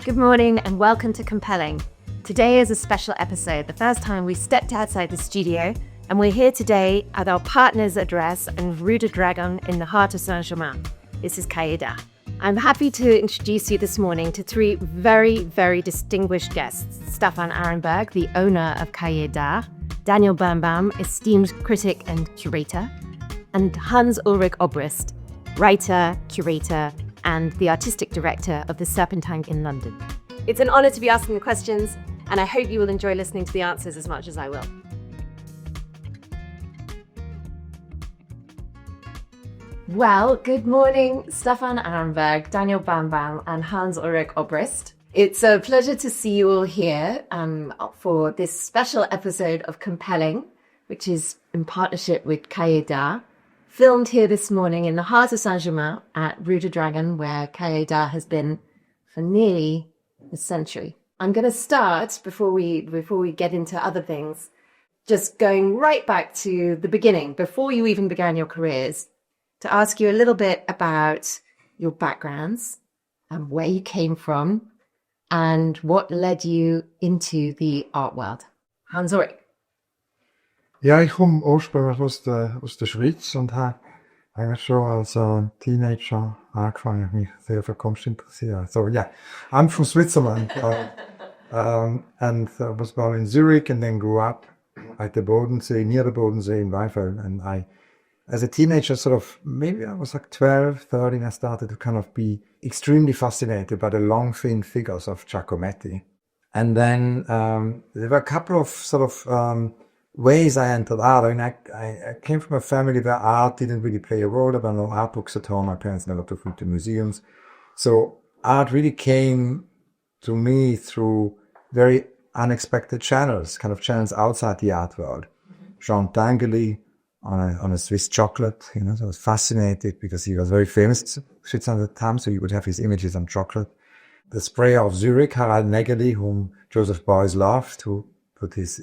Good morning and welcome to Compelling. Today is a special episode, the first time we stepped outside the studio, and we're here today at our partner's address in Rue de Dragon in the heart of Saint Germain. This is Cahiers. I'm happy to introduce you this morning to three very, very distinguished guests. Staffan Ahrenberg, the owner of Cahiers, Daniel Birnbaum, esteemed critic and curator, and Hans Ulrich Obrist, writer, curator, and the artistic director of the Serpentine in London. It's an honor to be asking the questions, and I hope you will enjoy listening to the answers as much as I will. Well, good morning, Staffan Ahrenberg, Daniel Birnbaum, and Hans Ulrich Obrist. It's a pleasure to see you all here for this special episode of Compelling, which is in partnership with Cahiers, filmed here this morning in the heart of Saint Germain at Rue de Dragon, where Cahiers has been for nearly a century. I'm going to start, before we get into other things, just going right back to the beginning, before you even began your careers, to ask you a little bit about your backgrounds and where you came from and what led you into the art world. Hans Ulrich. Ja, ich komme ursprünglich aus der Schweiz und habe eigentlich schon als Teenager angefangen, mich sehr für Kunst zu interessieren. So yeah, I'm from Switzerland and was born in Zurich and then grew up at the Bodensee, near the Bodensee in Weifel. And as a teenager, sort of, maybe I was like 12, 13, I started to kind of be extremely fascinated by the long, thin figures of Giacometti. And then there were a couple of sort of ways I entered art. I mean, I came from a family where art didn't really play a role. There were no art books at home. My parents never took me to museums. So art really came to me through very unexpected channels, kind of channels outside the art world. Jean Tinguely on a Swiss chocolate, so I was fascinated because he was very famous in Switzerland at the time, so you would have his images on chocolate. The sprayer of Zurich, Harald Nägeli, whom Joseph Beuys loved, who put his,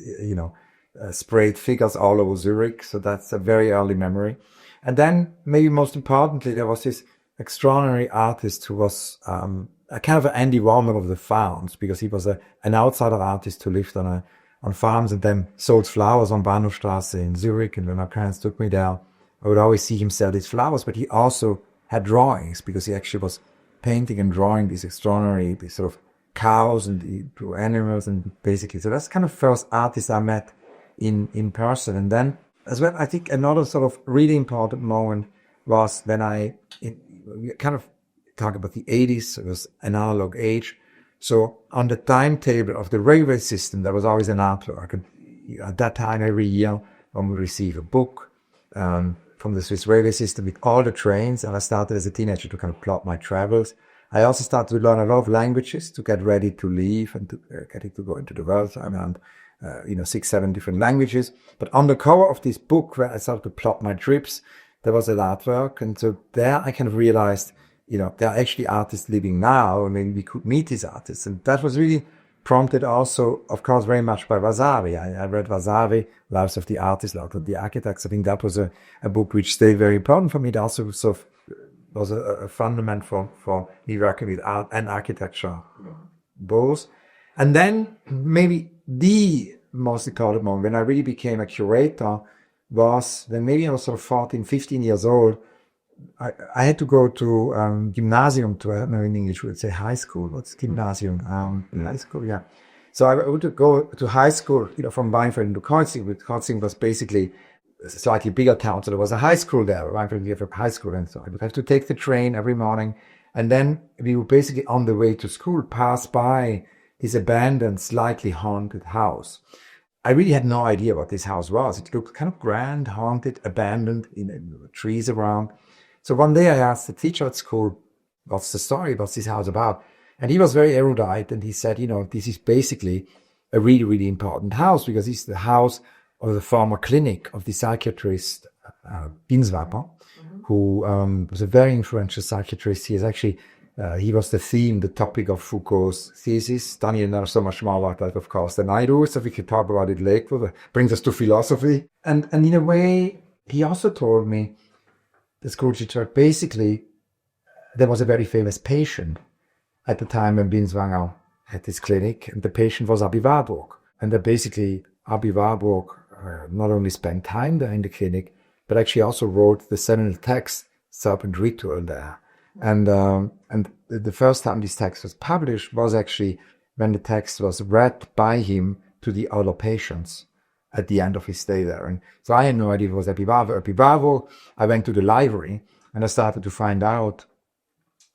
sprayed figures all over Zurich. So that's a very early memory. And then maybe most importantly, there was this extraordinary artist who was a kind of an Andy Warhol of the farms, because he was an outsider artist who lived on farms and then sold flowers on Bahnhofstrasse in Zurich. And when my parents took me there, I would always see him sell these flowers, but he also had drawings, because he actually was painting and drawing these extraordinary, these sort of cows, and he drew animals, and basically, so that's kind of first artist I met in person. And then as well, I think another sort of really important moment was when we kind of talk about the 80s, it was an analog age. So on the timetable of the railway system, there was always an artwork. And at that time, every year, one would receive a book from the Swiss railway system with all the trains. And I started as a teenager to kind of plot my travels. I also started to learn a lot of languages to get ready to leave and to getting to go into the world. I learned 6, 7 different languages. But on the cover of this book, where I started to plot my trips, there was an artwork. And so there I kind of realized, there are actually artists living now, and maybe we could meet these artists. And that was really prompted also, of course, very much by Vasari. I read Vasari, Lives of the Artists, Lives of the Architects. I think that was a book which stayed very important for me. It also sort of was a fundament for me working with art and architecture, both. And then maybe the most important moment when I really became a curator was when maybe I was sort of 14, 15 years old. I had to go to gymnasium, in English we would say high school. What's gymnasium? High school, yeah. So I would go to high school, from Weinfeld to Kreuzing. Kreuzing was basically a slightly bigger town, so there was a high school there. Weinfeld, we have a high school, and so I would have to take the train every morning. And then we would basically, on the way to school, pass by this abandoned, slightly haunted house. I really had no idea what this house was. It looked kind of grand, haunted, abandoned, trees around. So one day I asked the teacher at school, what's the story? What's this house about? And he was very erudite, and he said, this is basically a really, really important house, because it's the house of the former clinic of the psychiatrist Binswanger, who was a very influential psychiatrist. He is actually, he was the topic of Foucault's thesis. Daniel knows so much more about that, of course, than I do, so we can talk about it later. That brings us to philosophy. And in a way, he also told me, the school teacher, basically, there was a very famous patient at the time when Binswanger had his clinic, and the patient was Abi Warburg. And basically, Abi Warburg not only spent time there in the clinic, but actually also wrote the seminal text, Serpent Ritual, there. And the first time this text was published was actually when the text was read by him to the other patients at the end of his stay there. And so I had no idea it was Abi Warburg. I went to the library and I started to find out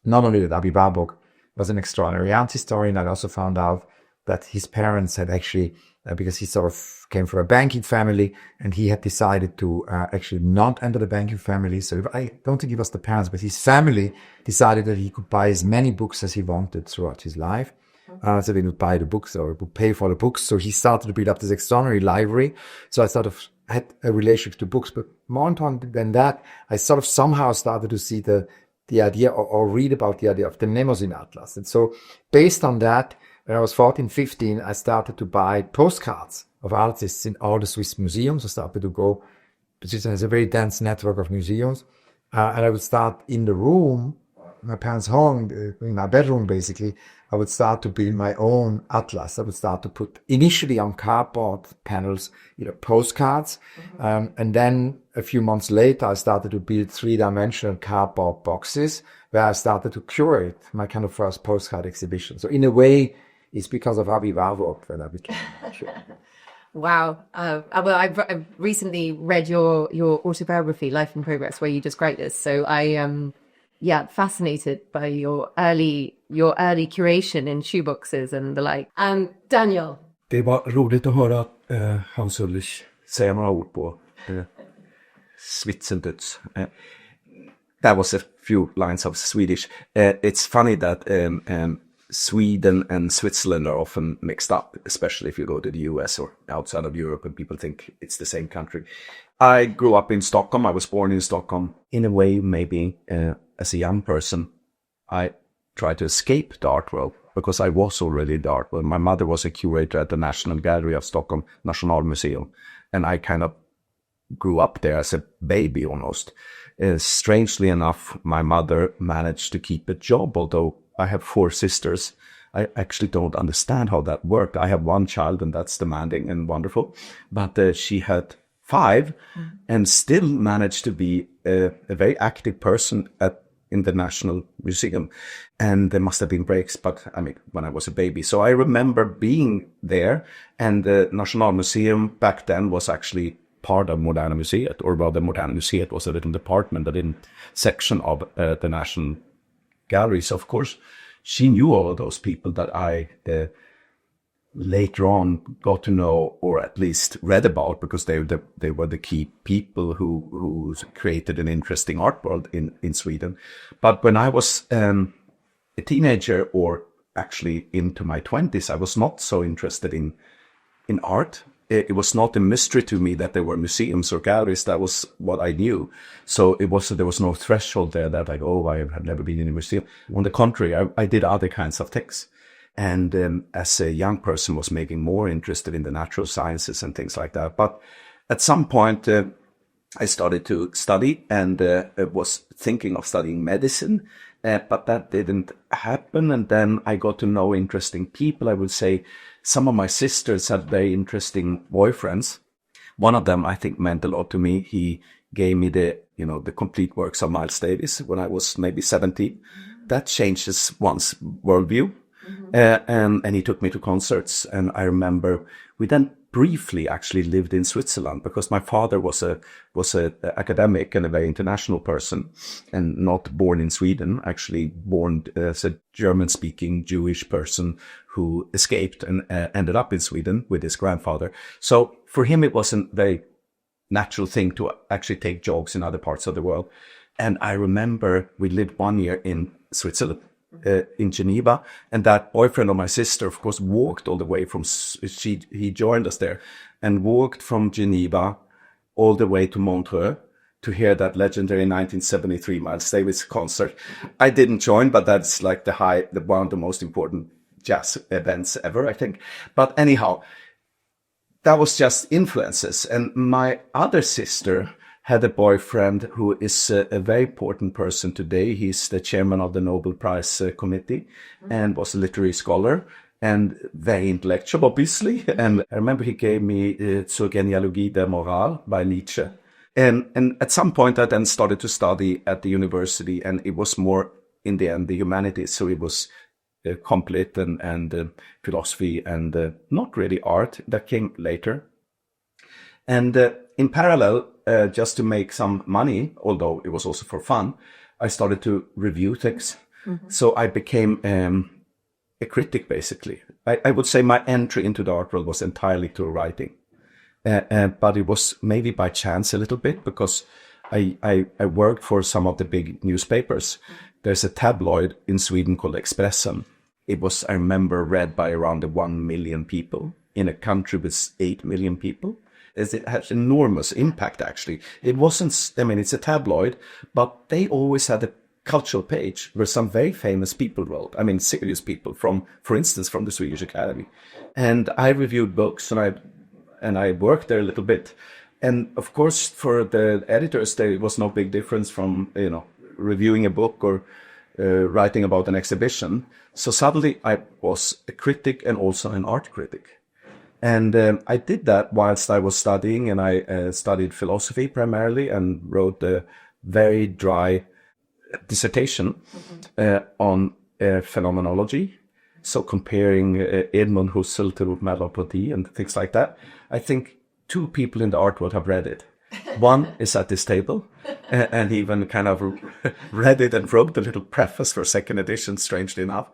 not only that Abi Warburg was an extraordinary art historian, I also found out that his parents had actually, because he sort of came from a banking family, and he had decided to actually not enter the banking family. So I don't think it was the parents, but his family decided that he could buy as many books as he wanted throughout his life. So they would buy the books or would pay for the books. So he started to build up this extraordinary library. So I sort of had a relationship to books, but more important than that, I sort of somehow started to see the idea or read about the idea of the Mnemosyne Atlas. And so based on that, when I was 14, 15, I started to buy postcards of artists in all the Swiss museums. I started to go, Switzerland has a very dense network of museums. And I would start in the room, my parents' home, in my bedroom basically, I would start to build my own atlas. I would start to put initially on cardboard panels, postcards. And then a few months later, I started to build 3-dimensional cardboard boxes where I started to curate my kind of first postcard exhibition. So in a way, it's because of Abi Warburg that I became sure. Wow. Well, I've recently read your autobiography, Life in Progress, where you describe this. So I am, fascinated by your early curation in shoeboxes and the like. Daniel. Det var roligt att höra Hans Ulrich säga några ord på Switzenduts. That was a few lines of Swedish. It's funny that Sweden and Switzerland are often mixed up, especially if you go to the US or outside of Europe and people think it's the same country. I grew up in Stockholm. I was born in Stockholm. In a way, maybe as a young person, I tried to escape the art world because I was already in the art world. My mother was a curator at the National Gallery of Stockholm, Nationalmuseum, and I kind of grew up there as a baby almost. Strangely enough, my mother managed to keep a job, although I have 4 sisters. I actually don't understand how that worked. I have 1 child and that's demanding and wonderful. But she had 5 and still managed to be a very active person in the National Museum. And there must have been breaks, but I mean, when I was a baby. So I remember being there, and the Nationalmuseum back then was actually part of Moderna Museet, or rather Moderna Museet was a little department, a little section of the National Gallery. So of course, she knew all of those people that I later on got to know, or at least read about, because they were the key people who created an interesting art world in Sweden. But when I was a teenager, or actually into my 20s, I was not so interested in art. It was not a mystery to me that there were museums or galleries. That was what I knew. So there was no threshold there that like, oh, I have never been in a museum. On the contrary, I did other kinds of things. And as a young person was making more interested in the natural sciences and things like that. But at some point, I started to study and was thinking of studying medicine. But that didn't happen. And then I got to know interesting people. I would say some of my sisters had very interesting boyfriends. One of them, I think, meant a lot to me. He gave me the complete works of Miles Davis when I was maybe 17. That changes one's worldview. And he took me to concerts. And I remember we then briefly actually lived in Switzerland because my father was a academic and a very international person, and not born in Sweden, actually born as a German-speaking Jewish person who escaped and ended up in Sweden with his grandfather. So for him, it was a very natural thing to actually take jobs in other parts of the world. And I remember we lived 1 year in Switzerland, in Geneva, and that boyfriend of my sister, of course, walked all the way from, he joined us there and walked from Geneva all the way to Montreux to hear that legendary 1973 Miles Davis concert. I didn't join, but that's like one of the most important jazz events ever, I think. But anyhow, that was just influences. And my other sister had a boyfriend who is a very important person today. He's the chairman of the Nobel Prize committee and was a literary scholar and very intellectual, obviously. And I remember he gave me Zur Genealogie der Moral by Nietzsche. And at some point I then started to study at the university, and it was more in the end the humanities. So it was complete and philosophy and not really art. That came later. And in parallel, just to make some money, although it was also for fun, I started to review things. So I became a critic, basically. I would say my entry into the art world was entirely through writing. But it was maybe by chance a little bit, because I worked for some of the big newspapers. There's a tabloid in Sweden called Expressen. It was, I remember, read by around 1 million people in a country with 8 million people. It has enormous impact, actually. It wasn't, I mean, it's a tabloid, but they always had a cultural page where some very famous people wrote. I mean, serious people from, for instance, from the Swedish Academy. And I reviewed books, and I worked there a little bit. And of course, for the editors, there was no big difference from, reviewing a book or writing about an exhibition. So suddenly I was a critic and also an art critic. And I did that whilst I was studying, and I studied philosophy primarily and wrote a very dry dissertation on phenomenology. So comparing Edmund Husserl to Merleau-Ponty and things like that. I think 2 people in the art world have read it. One is at this table, and he even kind of read it and wrote a little preface for second edition, strangely enough.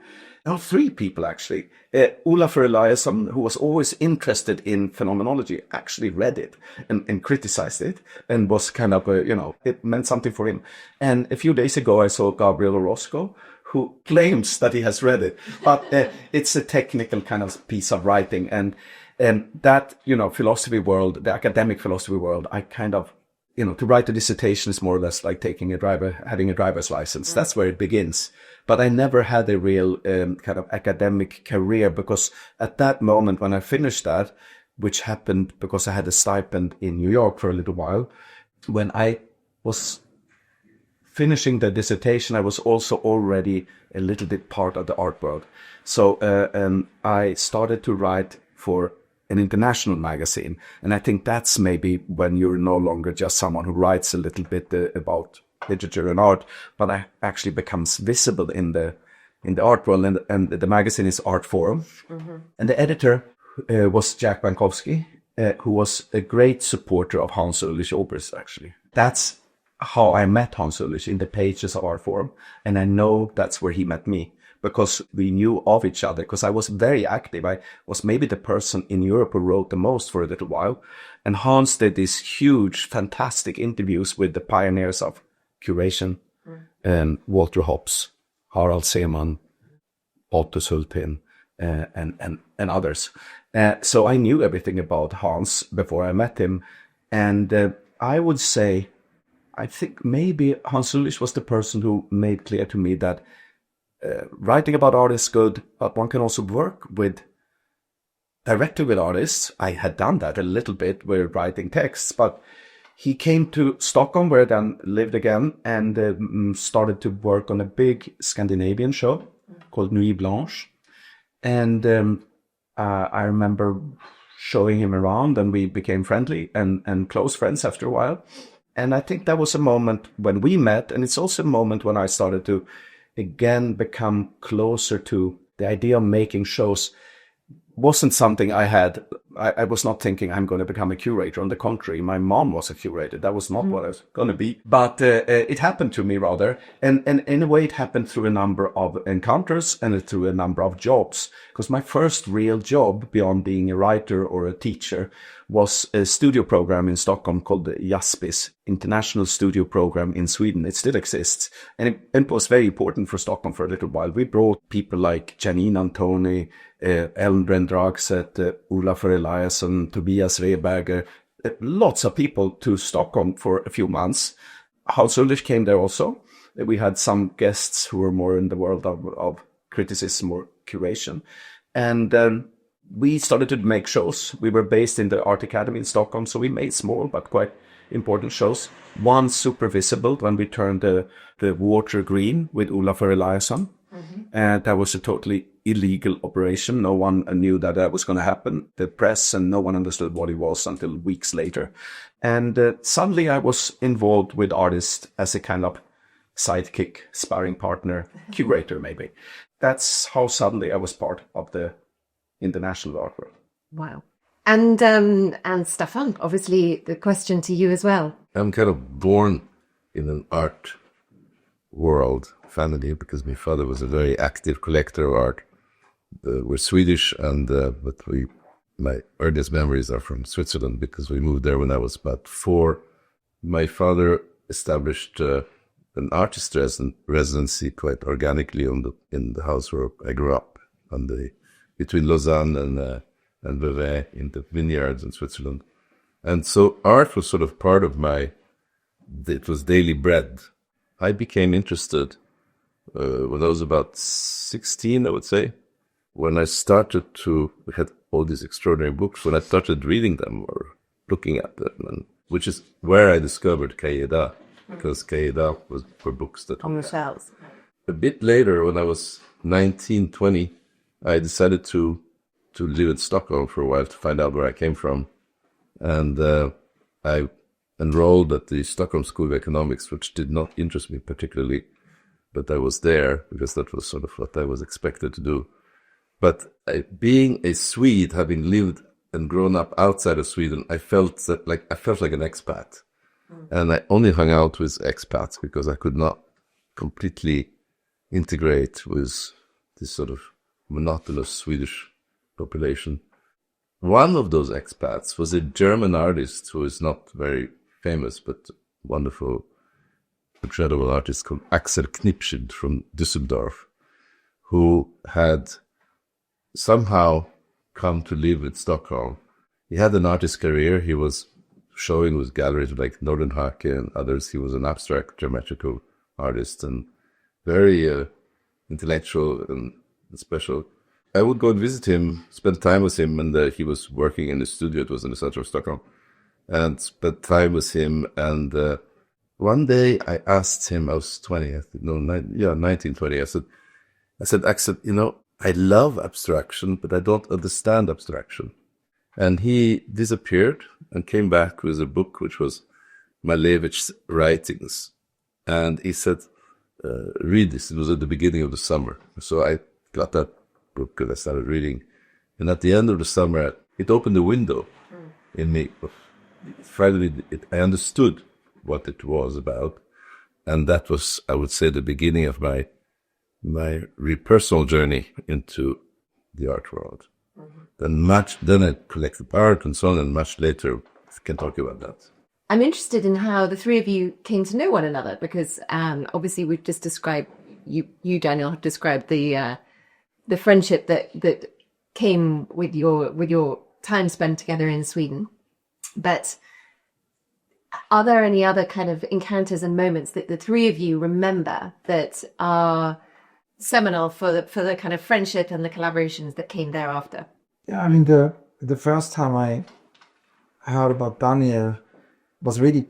Now 3 people, actually. Olafur Eliasson, who was always interested in phenomenology, actually read it and criticized it, and was kind of, it meant something for him. And a few days ago, I saw Gabriel Orozco, who claims that he has read it, but it's a technical kind of piece of writing. And that, philosophy world, the academic philosophy world, I kind of, to write a dissertation is more or less like having a driver's license. That's where it begins. But I never had a real kind of academic career, because at that moment when I finished that, which happened because I had a stipend in New York for a little while, when I was finishing the dissertation, I was also already a little bit part of the art world. So I started to write for an international magazine. And I think that's maybe when you're no longer just someone who writes a little bit about literature and art, but I actually becomes visible in the art world. And the magazine is Art Forum. And the editor was Jack Bankowski, who was a great supporter of Hans Ulrich Obrist, actually. That's how I met Hans Ulrich, in the pages of Art Forum. And I know that's where he met me, because we knew of each other, because I was very active. I was maybe the person in Europe who wrote the most for a little while. And Hans did these huge, fantastic interviews with the pioneers of Curation, Walter Hobbes, Harald Seemann, Otto Sultin, and others. So I knew everything about Hans before I met him. And I would say, I think maybe Hans Ulrich was the person who made clear to me that writing about art is good, but one can also work directly with artists. I had done that a little bit with writing texts, but he came to Stockholm, where I then lived again, and started to work on a big Scandinavian show called Nuit Blanche. And I remember showing him around, and we became friendly and close friends after a while. And I think that was a moment when we met, and it's also a moment when I started to again become closer to the idea of making shows. Wasn't something I had. I was not thinking I'm going to become a curator. On the contrary, my mom was a curator. That was not what I was going to be. But it happened to me, rather. And in a way, it happened through a number of encounters and through a number of jobs. Because my first real job, beyond being a writer or a teacher, was a studio program in Stockholm called the JASPIS, International Studio Program in Sweden. It still exists. And it was very important for Stockholm for a little while. We brought people like Janine Antoni, Ellen Brendragset, Olafur Eliasson, Tobias Rehberger, lots of people to Stockholm for a few months. Hans Ulrich came there also. We had some guests who were more in the world of criticism or curation. And we started to make shows. We were based in the Art Academy in Stockholm, so we made small but quite important shows. One super visible when we turned the water green with Olafur Eliasson. And that was a totally illegal operation. No one knew that was going to happen. The press and no one understood what it was until weeks later. And suddenly I was involved with artists as a kind of sidekick, sparring partner, curator maybe. That's how suddenly I was part of the international art world. Wow. And Staffan, obviously the question to you as well. I'm kind of born in an art world family because my father was a very active collector of art. We're Swedish, but my earliest memories are from Switzerland because we moved there when I was about 4. My father established an artist residency quite organically in the house where I grew up, between Lausanne and Vevey in the vineyards in Switzerland. And so art was sort of part of it was daily bread. I became interested when I was about 16, I would say, when I started we had all these extraordinary books, when I started reading them or looking at them, which is where I discovered Cahiers, because Cahiers was for books that... On the shelves. A bit later, when I was 19, 20, I decided to live in Stockholm for a while to find out where I came from. And I enrolled at the Stockholm School of Economics, which did not interest me particularly, but I was there because that was sort of what I was expected to do. But being a Swede, having lived and grown up outside of Sweden, I felt like an expat. And I only hung out with expats because I could not completely integrate with this sort of monotonous Swedish population. One of those expats was a German artist who is not very famous, but wonderful, incredible artist called Axel Knipschild from Düsseldorf, who had somehow come to live in Stockholm. He had an artist career. He was showing with galleries like Northern Hake and others. He was an abstract geometrical artist and very intellectual and special. I would go and visit him, spend time with him, and he was working in the studio. It was in the center of Stockholm, and spent time with him. And one day I asked him, I was 20, 19, 20. I said, Axel, I love abstraction, but I don't understand abstraction. And he disappeared and came back with a book which was Malevich's writings. And he said, read this. It was at the beginning of the summer. So I got that book and I started reading. And at the end of the summer, it opened a window in me. Finally, I understood what it was about. And that was, I would say, the beginning of my personal journey into the art world. Then I collected art and so on, and much later I can talk about that. I'm interested in how the three of you came to know one another, because obviously we've just described, you Daniel, have described the friendship that came with your time spent together in Sweden. But are there any other kind of encounters and moments that the three of you remember that are seminal for the kind of friendship and the collaborations that came thereafter? Yeah, I mean, the first time I heard about Daniel was really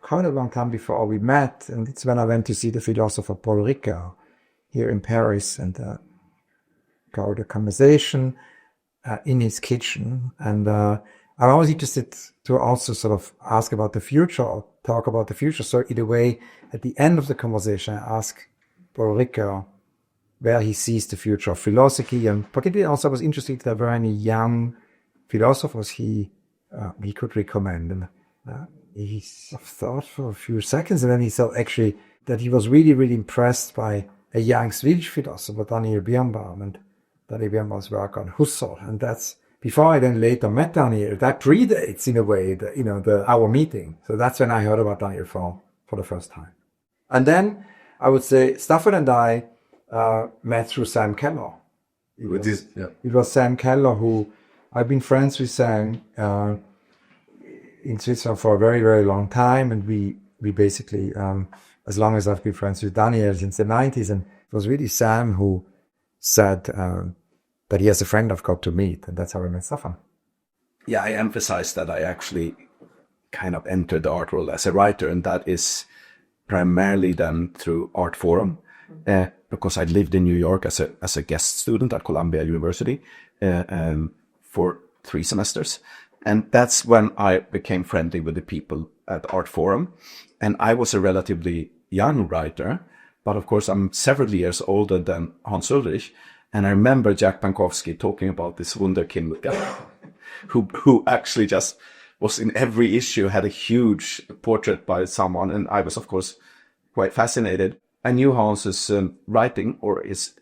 quite a long time before we met, and it's when I went to see the philosopher Paul Ricoeur here in Paris, and got a conversation in his kitchen. And I'm always interested to also sort of ask about the future, or talk about the future. So in a way, at the end of the conversation, I ask Paul Ricoeur where he sees the future of philosophy, and particularly also was interested if there were any young philosophers he could recommend. And he thought for a few seconds, and then he said actually that he was really, really impressed by a young Swedish philosopher, Daniel Birnbaum, and Daniel Birnbaum's work on Husserl. And that's, before I then later met Daniel, that predates in a way our meeting. So that's when I heard about Daniel for the first time. And then I would say Staffan and I met through Sam Keller. It was Sam Keller who, I've been friends with Sam in Switzerland for a very, very long time, and we basically, as long as I've been friends with Daniel since the 90s, and it was really Sam who said that he has a friend I've got to meet, and that's how I met Staffan. Yeah, I emphasize that I actually kind of entered the art world as a writer, and that is primarily done through Art Forum, because I lived in New York as a guest student at Columbia University for 3 semesters. And that's when I became friendly with the people at Art Forum. And I was a relatively young writer, but of course I'm several years older than Hans Ulrich. And I remember Jack Pankowski talking about this wunderkind guy who actually just was in every issue, had a huge portrait by someone. And I was, of course, quite fascinated. I knew Hans's writing, or his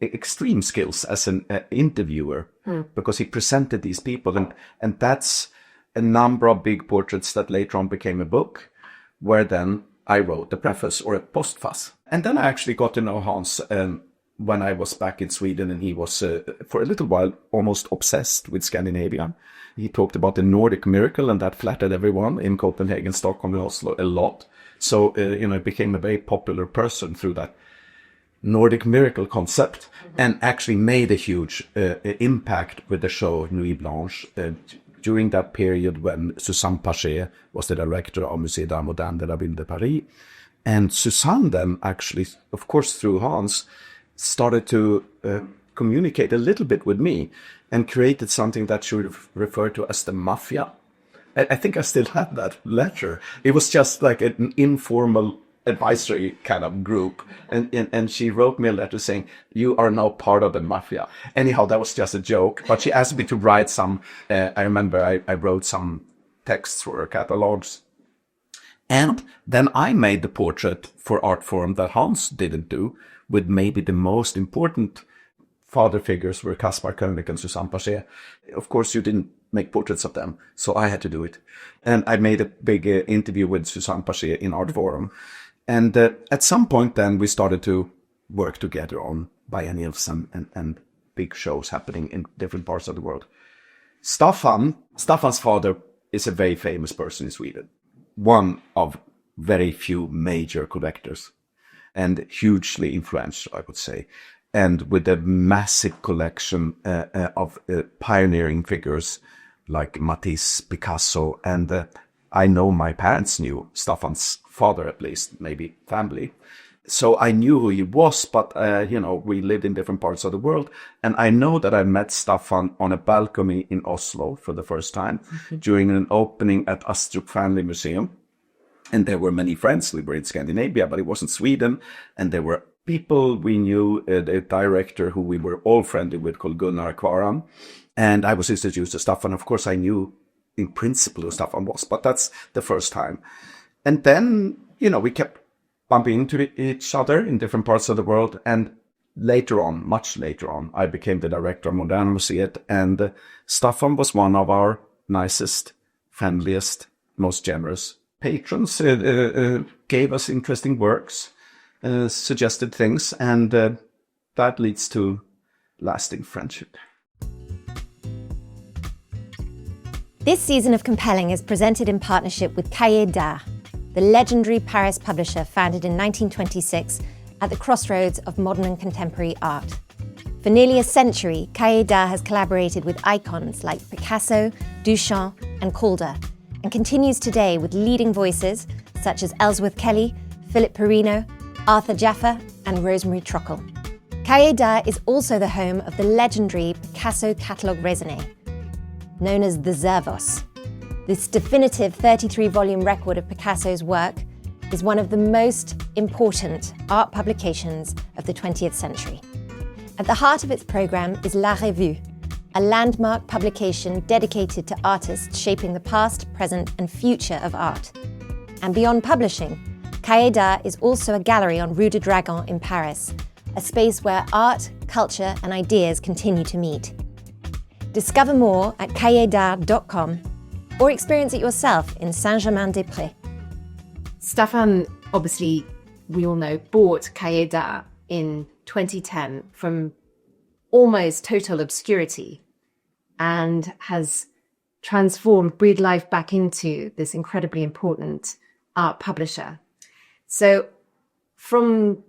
extreme skills as an interviewer, because he presented these people. And that's a number of big portraits that later on became a book, where then I wrote a preface or a postface. And then I actually got to know Hans when I was back in Sweden, and he was, for a little while, almost obsessed with Scandinavia. He talked about the Nordic miracle, and that flattered everyone in Copenhagen, Stockholm, and Oslo a lot. So, it became a very popular person through that Nordic miracle concept, and actually made a huge impact with the show Nuit Blanche during that period when Suzanne Paget was the director of Musée d'Art Moderne de la Ville de Paris. And Suzanne then actually, of course, through Hans, started to communicate a little bit with me and created something that she would refer to as the Mafia. I think I still have that letter. It was just like an informal advisory kind of group. And she wrote me a letter saying, "You are now part of the Mafia." Anyhow, that was just a joke. But she asked me to write some, I remember I wrote some texts for her catalogues. And then I made the portrait for Art Forum that Hans didn't do, with maybe the most important father figures were Caspar Koenig and Suzanne Paget. Of course, you didn't make portraits of them, so I had to do it. And I made a big interview with Suzanne Paget in Art Forum. And at some point then we started to work together on biennials and big shows happening in different parts of the world. Staffan's father is a very famous person in Sweden. One of very few major collectors, and hugely influential, I would say. And with a massive collection of pioneering figures like Matisse, Picasso, and I know my parents knew Staffan's father, at least, maybe family. So I knew who he was, but, we lived in different parts of the world. And I know that I met Staffan on a balcony in Oslo for the first time during an opening at Astrup Family Museum. And there were many friends. We were in Scandinavia, but it wasn't Sweden. And there were people we knew, the director who we were all friendly with called Gunnar Kvaran. And I was introduced to Staffan. Of course, I knew in principle who Staffan was, but that's the first time. And then, we kept bumping into each other in different parts of the world. And later on, much later on, I became the director of Modern Museet. And Staffan was one of our nicest, friendliest, most generous patrons, gave us interesting works, suggested things, and that leads to lasting friendship. This season of Compelling is presented in partnership with Cahiers d'Art, the legendary Paris publisher founded in 1926 at the crossroads of modern and contemporary art. For nearly a century, Cahiers d'Art has collaborated with icons like Picasso, Duchamp and Calder, and continues today with leading voices such as Ellsworth Kelly, Philip Perino, Arthur Jafa and Rosemary Trockel. Cahiers d'Art is also the home of the legendary Picasso catalogue raisonnés, known as the Zervos. This definitive 33-volume record of Picasso's work is one of the most important art publications of the 20th century. At the heart of its programme is La Revue, a landmark publication dedicated to artists shaping the past, present and future of art. And beyond publishing, Cahiers d'Art is also a gallery on Rue de Dragon in Paris, a space where art, culture and ideas continue to meet. Discover more at cahiers-d'art.com or experience it yourself in Saint Germain des Prés. Staffan, obviously, we all know, bought Cahiers d'Art in 2010 from almost total obscurity and has breathed life back into this incredibly important art publisher. So from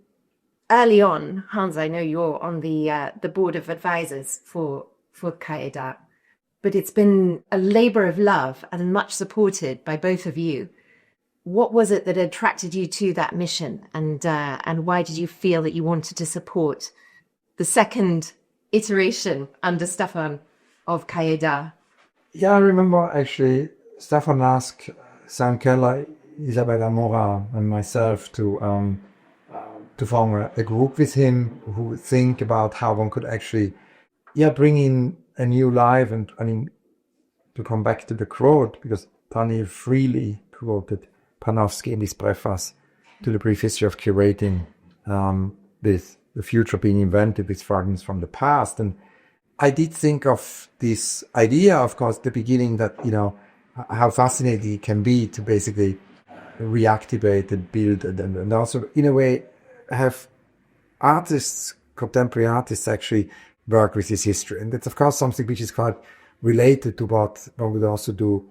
early on, Hans, I know you're on the board of advisors for Cahiers d'Art. but it's been a labor of love and much supported by both of you. What was it that attracted you to that mission, and why did you feel that you wanted to support the second iteration under Staffan of Cahiers d'Art? Yeah, I remember actually Staffan asked Sam Keller, Isabella Mora, and myself to form a group with him who would think about how one could actually, bring in a new life. And I mean, to come back to the quote, because Daniel freely quoted Panofsky in his preface to the brief history of curating, with the future being invented with fragments from the past. And I did think of this idea, of course, at the beginning, that, how fascinating it can be to basically reactivate and build and also, in a way, have artists, contemporary artists, actually work with this history. And that's, of course, something which is quite related to what one would also do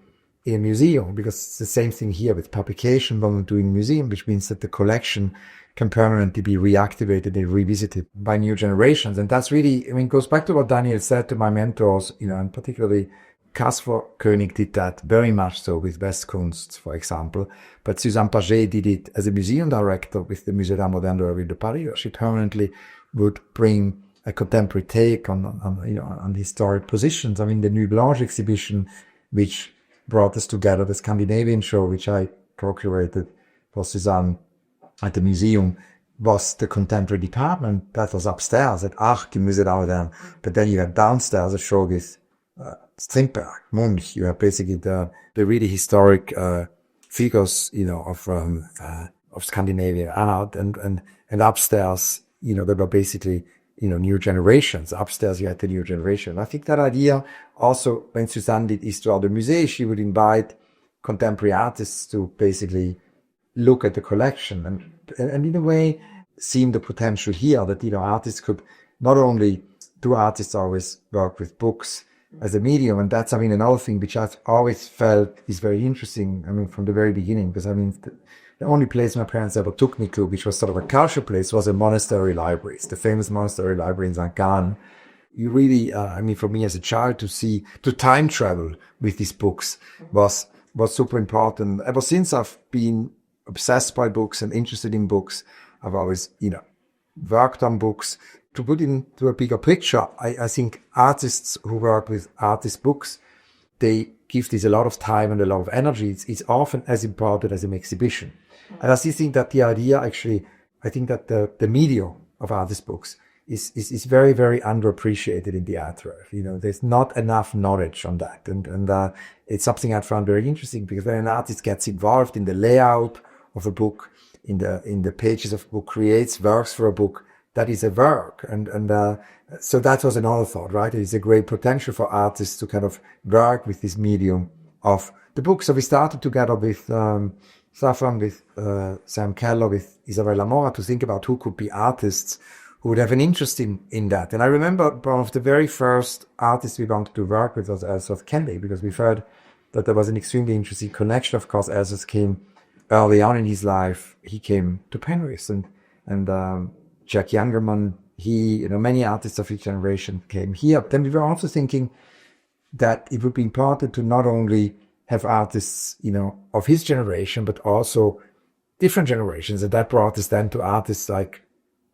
in a museum, because it's the same thing here with publication one would do in a museum, which means that the collection can permanently be reactivated and revisited by new generations. And that's really, goes back to what Daniel said to my mentors, and particularly Caspar Koenig did that very much so with Westkunst, for example. But Suzanne Paget did it as a museum director with the Musée d'Art Moderne de la Ville de Paris, where she permanently would bring a contemporary take on historic positions. The Nuit Blanche exhibition, which brought us together, the Scandinavian show, which I procurated for Suzanne at the museum, was the contemporary department that was upstairs at Arc im Musée d'Art Moderne. But then you had downstairs a show with Strindberg, Munch. You have basically the really historic figures, of Scandinavian art, and upstairs, there were basically, new generations. Upstairs you had the new generation. I think that idea also, when Suzanne did Histoire de Musée, she would invite contemporary artists to basically look at the collection and in a way seeing the potential here that, artists could not only do artists always work with books as a medium, and that's, another thing which I've always felt is very interesting, from the very beginning, because, the only place my parents ever took me to, which was sort of a culture place, was a monastery library. It's the famous monastery library in St. Gallen. You really, for me as a child to time travel with these books was super important. Ever since I've been obsessed by books and interested in books, I've always, worked on books. To put into a bigger picture, I think artists who work with artist books, they give this a lot of time and a lot of energy. It's often as important as an exhibition. And I still think that the idea, actually, I think that the medium of artist books is very, very underappreciated in the art world. There's not enough knowledge on that. And it's something I found very interesting, because when an artist gets involved in the layout of a book, in the pages of a book, creates works for a book, that is a work. So that was another thought, right? It is a great potential for artists to kind of work with this medium of the book. So we started together with Staffan, with Sam Keller, with Isabella Mora, to think about who could be artists who would have an interest in that. And I remember one of the very first artists we wanted to work with was Ellsworth Kenley, because we felt that there was an extremely interesting connection. Of course, Ellsworth came early on in his life. He came to Paris, and Jack Youngerman, many artists of his generation came here. But then we were also thinking that it would be important to not only have artists, of his generation, but also different generations. And that brought us then to artists like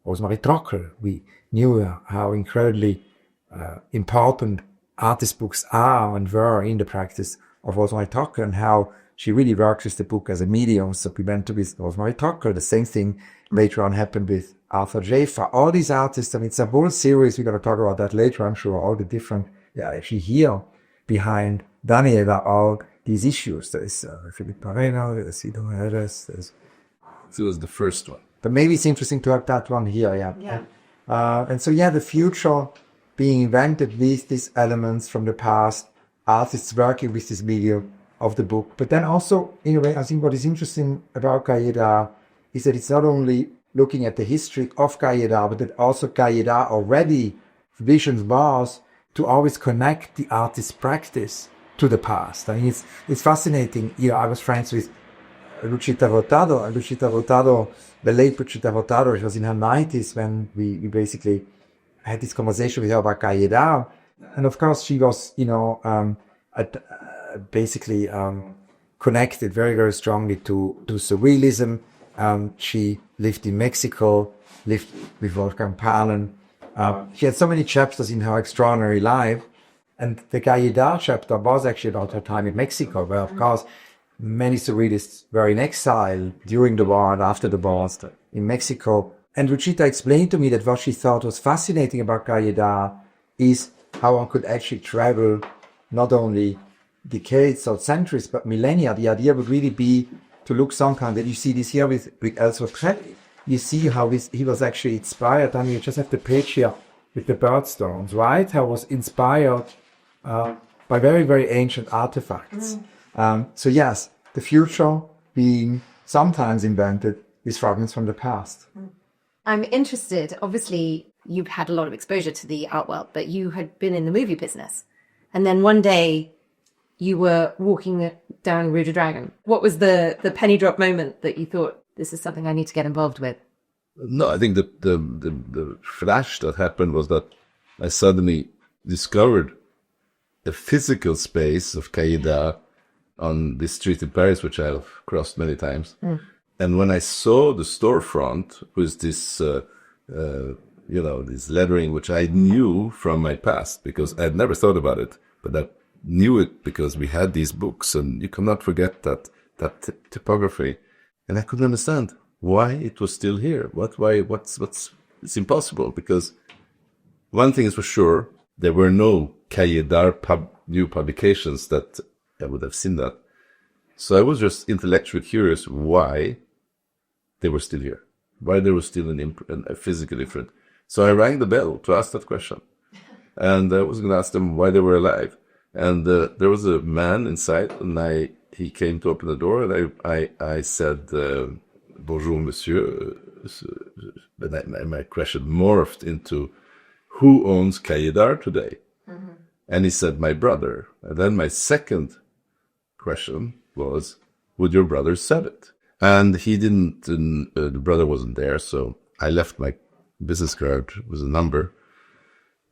Rosemary Trockel. We knew how incredibly important artist books are and were in the practice of Rosemary Trockel, and how she really works with the book as a medium. So we went to with Rosemary Trockel. The same thing later on happened with Arthur Jafa. All these artists, it's a whole series. We're going to talk about that later, I'm sure. All the different, actually here behind Daniel are all these issues. There's Philippe Pareno, there's Ido Heres, there's... It was the first one. But maybe it's interesting to have that one here, and so, the future being invented with these elements from the past, artists working with this medium of the book. But then also, in a way, I think what is interesting about Cahiers d'Art is that it's not only looking at the history of Cahiers d'Art, but that also Cahiers d'Art already vision was to always connect the artist's practice to the past. I mean, it's fascinating. I was friends with Lucita Rotado, the late Lucita Rotado. It was in her 90s when we basically had this conversation with her about Cahiers d'Art. And of course, she was, basically connected very, very strongly to surrealism. She lived in Mexico, lived with Wolfgang Paalen. She had so many chapters in her extraordinary life. And the Cahiers chapter was actually about her time in Mexico, where, of course, many surrealists were in exile during the war and after the war in Mexico. And Ruchita explained to me that what she thought was fascinating about Cahiers is how one could actually travel not only decades or centuries, but millennia. The idea would really be to look some kind, and you see this here with Ellsworth Shelley. You see how he was actually inspired. I mean, you just have the page here with the birdstones, right? How was inspired by very, very ancient artifacts. So yes, the future being sometimes invented with fragments from the past. I'm interested, obviously, you've had a lot of exposure to the art world, but you had been in the movie business. And then one day you were walking down Rue du Dragon. What was the penny drop moment that you thought, this is something I need to get involved with? No, I think the flash that happened was that I suddenly discovered a physical space of Cahiers on this street in Paris, which I have crossed many times. And when I saw the storefront with this, this lettering, which I knew from my past because I'd never thought about it, but I knew it because we had these books, and you cannot forget that typography. And I couldn't understand why it was still here. It's impossible, because one thing is for sure, there were no Cahiers d'Art new publications that I would have seen that. So I was just intellectually curious why they were still here, why there was still a physical imprint. So I rang the bell to ask that question. And I was going to ask them why they were alive. And there was a man inside, and he came to open the door, and I said, bonjour, monsieur. And my question morphed into, who owns Cahiers d'Art today? Mm-hmm. And he said, my brother. And then my second question was, would your brother sell it? And he didn't, the brother wasn't there, so I left my business card with a number,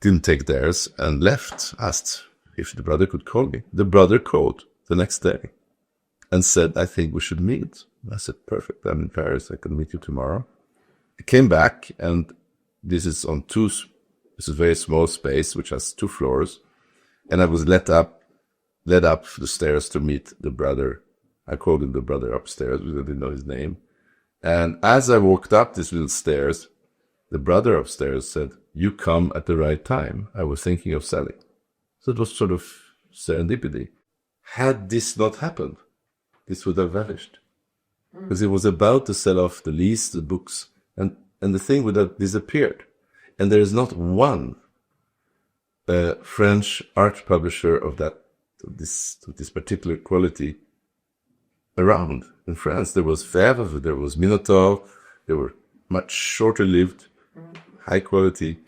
didn't take theirs, and left, asked if the brother could call me. The brother called the next day and said, I think we should meet. I said, perfect, I'm in Paris, I can meet you tomorrow. I came back, and this is a very small space, which has 2 floors, and I was led up the stairs to meet the brother. I called him the brother upstairs because I didn't know his name. And as I walked up these little stairs, the brother upstairs said, you come at the right time. I was thinking of selling. So it was sort of serendipity. Had this not happened, this would have vanished. Because it was about to sell off the lease, the books, and the thing would have disappeared. And there is not one French art publisher of this particular quality around. In France, there was Fèvre, there was Minotaur, they were much shorter lived, high quality,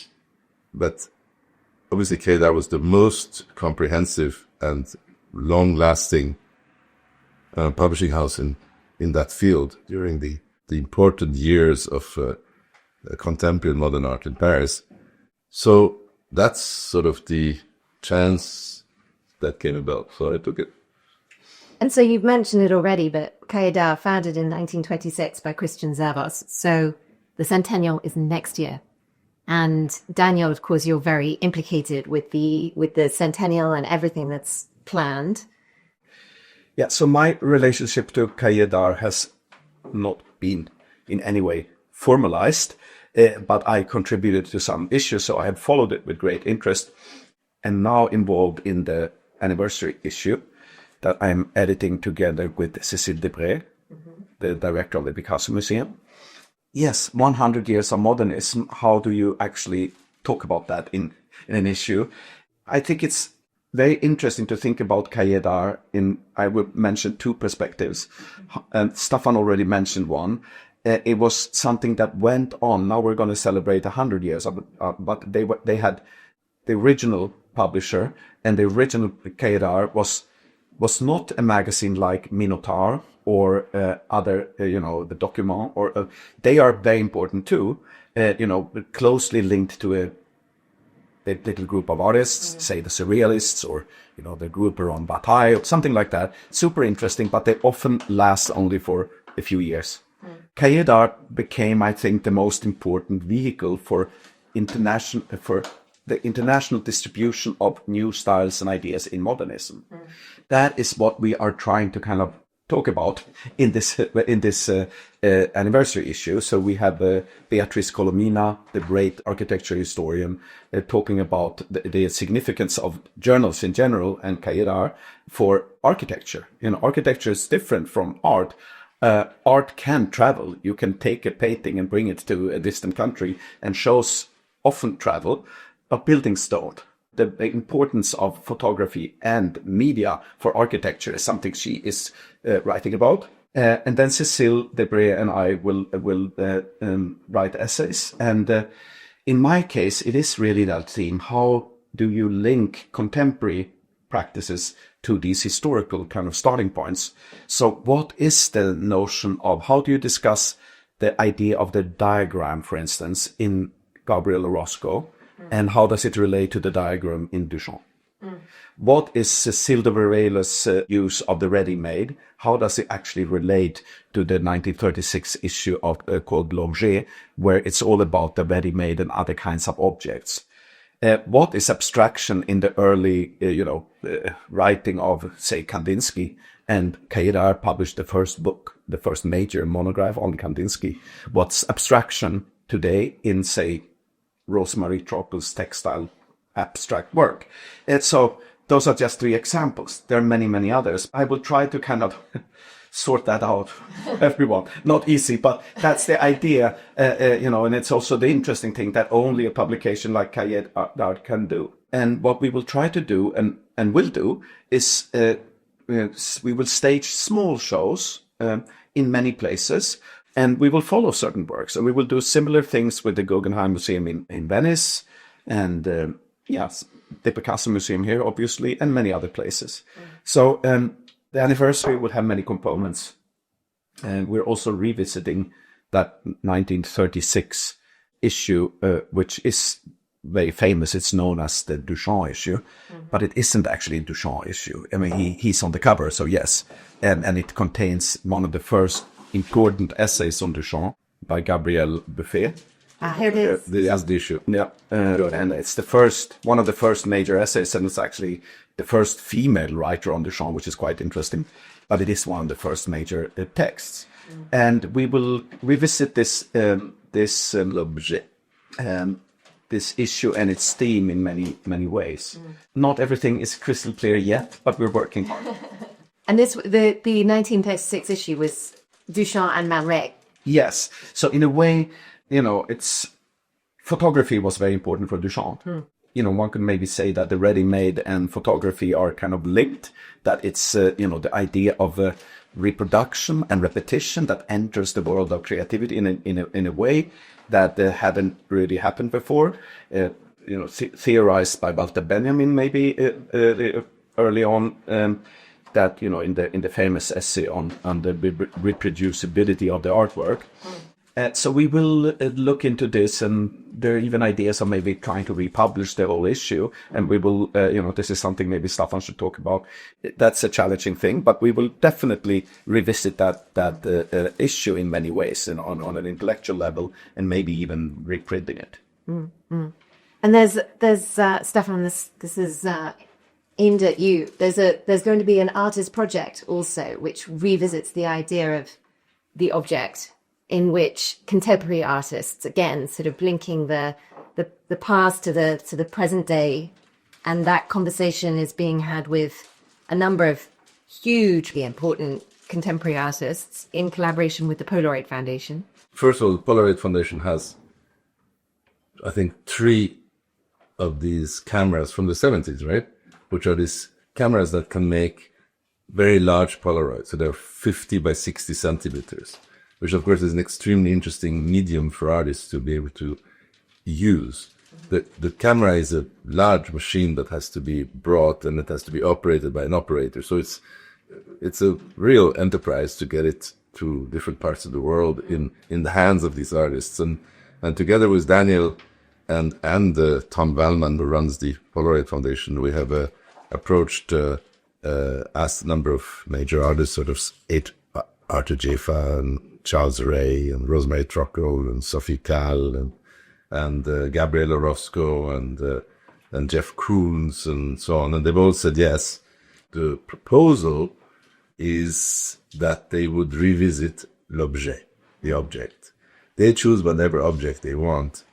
but obviously Cahiers was the most comprehensive and long-lasting publishing house in that field during the important years of contemporary modern art in Paris. So that's sort of the chance that came about. So I took it. And so you've mentioned it already, but Cahiers founded in 1926 by Christian Zervos. So the Centennial is next year. And Daniel, of course, you're very implicated with the Centennial and everything that's planned. Yeah, so my relationship to Cahiers has not been in any way formalized, but I contributed to some issues, so I have followed it with great interest, and now involved in the anniversary issue that I'm editing together with Cécile Debré, the director of the Picasso Museum. Yes, 100 years of modernism. How do you actually talk about that in an issue? I think it's very interesting to think about Cahiers I will mention 2 perspectives. And Staffan already mentioned one. It was something that went on. Now we're going to celebrate 100 years, but they had the original publisher, and the original Cahiers was not a magazine like Minotaur or other, the Document, or they are very important too, closely linked to the little group of artists, say the Surrealists or, the group around Bataille or something like that. Super interesting, but they often last only for a few years. Cahiers d'Art became, I think, the most important vehicle for the international distribution of new styles and ideas in modernism. That is what we are trying to kind of talk about in this anniversary issue. So we have Beatrice Colomina, the great architecture historian, talking about the significance of journals in general and Cahiers d'Art for architecture. Architecture is different from art. Art can travel. You can take a painting and bring it to a distant country, and shows often travel, but buildings don't. The importance of photography and media for architecture is something she is writing about. And then Cécile Debré and I will write essays. And in my case, it is really that theme. How do you link contemporary practices to these historical kind of starting points? So what is the notion of, how do you discuss the idea of the diagram, for instance, in Gabriel Orozco? And how does it relate to the diagram in Duchamp? What is Cécile de Varela's use of the ready-made? How does it actually relate to the 1936 issue of called L'Objet, where it's all about the ready-made and other kinds of objects? What is abstraction in the early, writing of, say, Kandinsky? And Cahiers d'Art published the first book, the first major monograph on Kandinsky. What's abstraction today in, say, Rosemary Trockel's textile abstract work? And so those are just 3 examples. There are many, many others. I will try to kind of sort that out, everyone. Not easy, but that's the idea, and it's also the interesting thing that only a publication like Cahiers d'Art can do. And what we will try to do and will do is we will stage small shows in many places. And we will follow certain works, and we will do similar things with the Guggenheim Museum in Venice, and the Picasso Museum here, obviously, and many other places. So the anniversary will have many components, and we're also revisiting that 1936 issue, which is very famous. It's known as the Duchamp issue, but it isn't actually a Duchamp issue. I mean, he's on the cover, so yes, and it contains one of the first important essays on Duchamp by Gabriel Buffet. Here it is. That's the issue. Yeah, and it's one of the first major essays, and it's actually the first female writer on Duchamp, which is quite interesting. But it is one of the first major texts, and we will revisit this L'Objet, this issue and its theme in many ways. Not everything is crystal clear yet, but we're working hard. And the 1936 issue was Duchamp and Man Ray. Yes. So in a way, it's photography was very important for Duchamp. One could maybe say that the ready-made and photography are kind of linked, that it's, the idea of reproduction and repetition that enters the world of creativity in a way that hadn't really happened before. Theorized by Walter Benjamin maybe early on, that in the famous essay on the reproducibility of the artwork. So we will look into this, and there are even ideas of maybe trying to republish the whole issue. And we will, this is something maybe Staffan should talk about. That's a challenging thing, but we will definitely revisit that issue in many ways, and on an intellectual level, and maybe even reprinting it. And there's Staffan, this is aimed at you. There's going to be an artist project also, which revisits the idea of the object, in which contemporary artists, again, sort of linking the past to the present day, and that conversation is being had with a number of hugely important contemporary artists in collaboration with the Polaroid Foundation. First of all, the Polaroid Foundation has, I think, 3 of these cameras from the 70s, right? Which are these cameras that can make very large Polaroids. So they're 50 by 60 centimeters, which of course is an extremely interesting medium for artists to be able to use. The camera is a large machine that has to be brought, and it has to be operated by an operator. So it's a real enterprise to get it to different parts of the world in the hands of these artists. And together with Daniel, and Tom Wellman, who runs the Polaroid Foundation, we have approached, asked a number of major artists, sort of Arthur Jafa and Charles Ray and Rosemary Trockel and Sophie Kahl and Gabriel Orozco and Jeff Koons and so on. And they've all said yes. The proposal is that they would revisit l'objet, the object. They choose whatever object they want,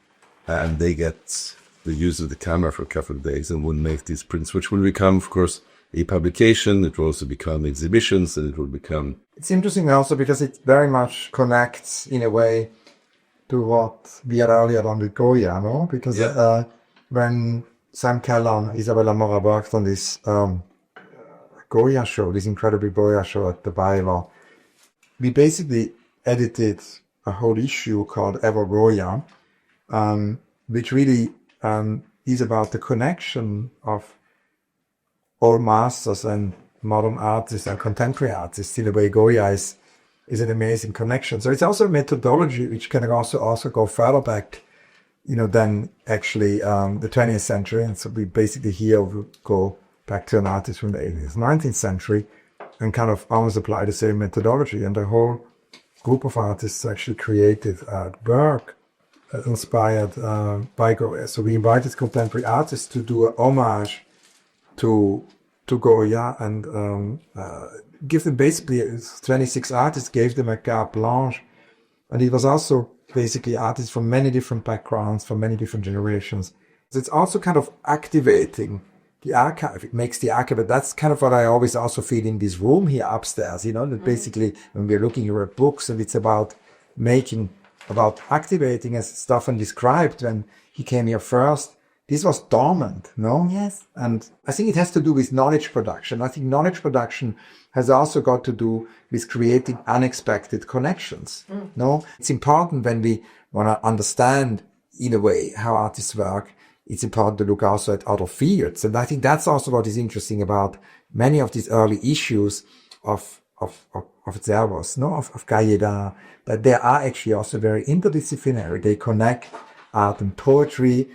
and they get the use of the camera for a couple of days and would make these prints, which will become, of course, a publication. It will also become exhibitions, and it will become... It's interesting also because it very much connects in a way to what we had earlier on with Goya, no? Because when Sam Keller and Isabella Mora worked on this Goya show, this incredible Goya show at the Baylor, we basically edited a whole issue called Ever Goya, which really is about the connection of all masters and modern artists and contemporary artists. In a way, Goya is an amazing connection. So it's also a methodology which can also go further back, than actually the 20th century. And so we basically here will go back to an artist from the 18th, 19th century and kind of almost apply the same methodology. And the whole group of artists actually created work inspired by Goya. So we invited contemporary artists to do a homage to Goya and give them basically 26 artists, gave them a carte blanche. And it was also basically artists from many different backgrounds, from many different generations. So it's also kind of activating the archive. It makes the archive, but that's kind of what I always also feel in this room here upstairs, that basically when we're looking at books and it's about activating, as Staffan described when he came here first, this was dormant, no? Yes. And I think it has to do with knowledge production. I think knowledge production has also got to do with creating unexpected connections, no? It's important when we want to understand, in a way, how artists work. It's important to look also at other fields. And I think that's also what is interesting about many of these early issues of Zervos, no? Of Cahiers, that they are actually also very interdisciplinary. They connect art and poetry.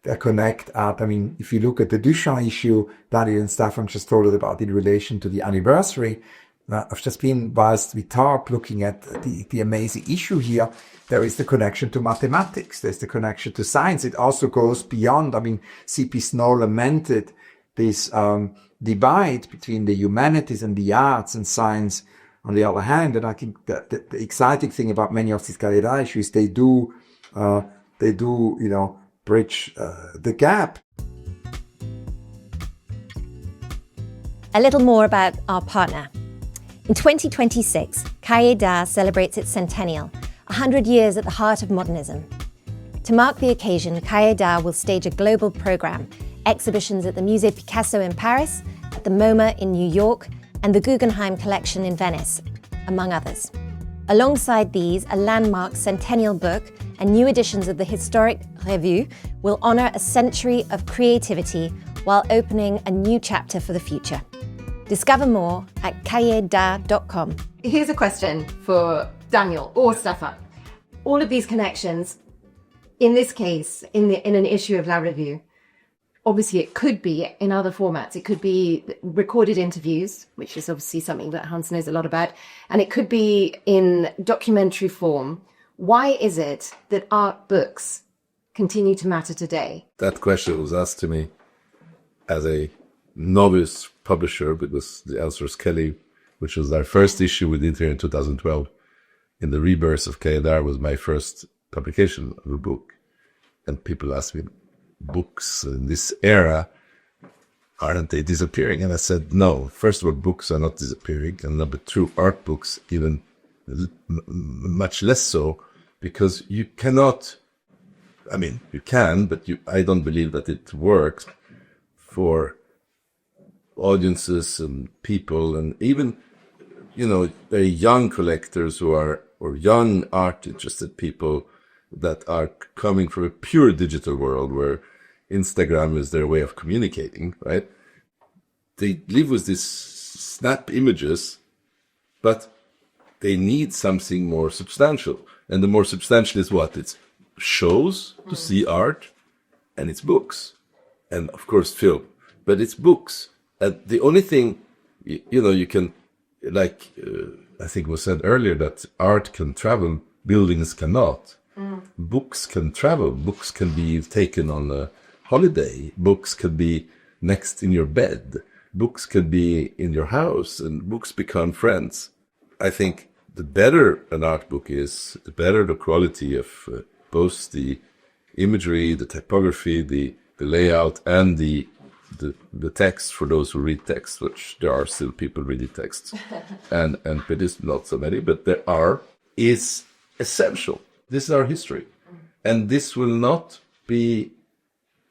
They connect art. I mean, if you look at the Duchamp issue, Daniel and Staffan just told us about in relation to the anniversary. I've just been, whilst we talk, looking at the amazing issue here. There is the connection to mathematics. There's the connection to science. It also goes beyond. I mean, C.P. Snow lamented this divide between the humanities and the arts and science on the other hand. And I think that the exciting thing about many of these Cahiers issues, they do, bridge the gap. A little more about our partner. In 2026, Cahiers d'Art celebrates its centennial, 100 years at the heart of modernism. To mark the occasion, Cahiers d'Art will stage a global program, exhibitions at the Musée Picasso in Paris, at the MoMA in New York, and the Guggenheim Collection in Venice, among others. Alongside these, a landmark Centennial book and new editions of the historic Revue will honour a century of creativity while opening a new chapter for the future. Discover more at cahiers-d'art.com. Here's a question for Daniel or Staffan. All of these connections, in this case, in an issue of La Revue, obviously it could be in other formats. It could be recorded interviews, which is obviously something that Hans knows a lot about, and it could be in documentary form. Why is it that art books continue to matter today? That question was asked to me as a novice publisher, because the answer is Kelly, which was our first issue with Inter in 2012. In the rebirth of Cahiers d'Art was my first publication of a book. And people asked me, books in this era, aren't they disappearing? And I said, no. First of all, books are not disappearing. And number two, art books even much less so, because you cannot, I mean, you can, but I don't believe that it works for audiences and people, and even, very young collectors or young art interested people that are coming from a pure digital world where Instagram is their way of communicating, right? They live with these snap images, but they need something more substantial. And the more substantial is what? It's shows to see art, and it's books, and of course film, but it's books. And the only thing, you can, like I think was said earlier, that art can travel, buildings cannot. Books can travel. Books can be taken on a holiday. Books can be next in your bed. Books can be in your house, and books become friends. I think the better an art book is, the better the quality of both the imagery, the typography, the layout, and the text for those who read text, which there are still people reading texts, and it is not so many, but there are, is essential. This is our history, and this will not be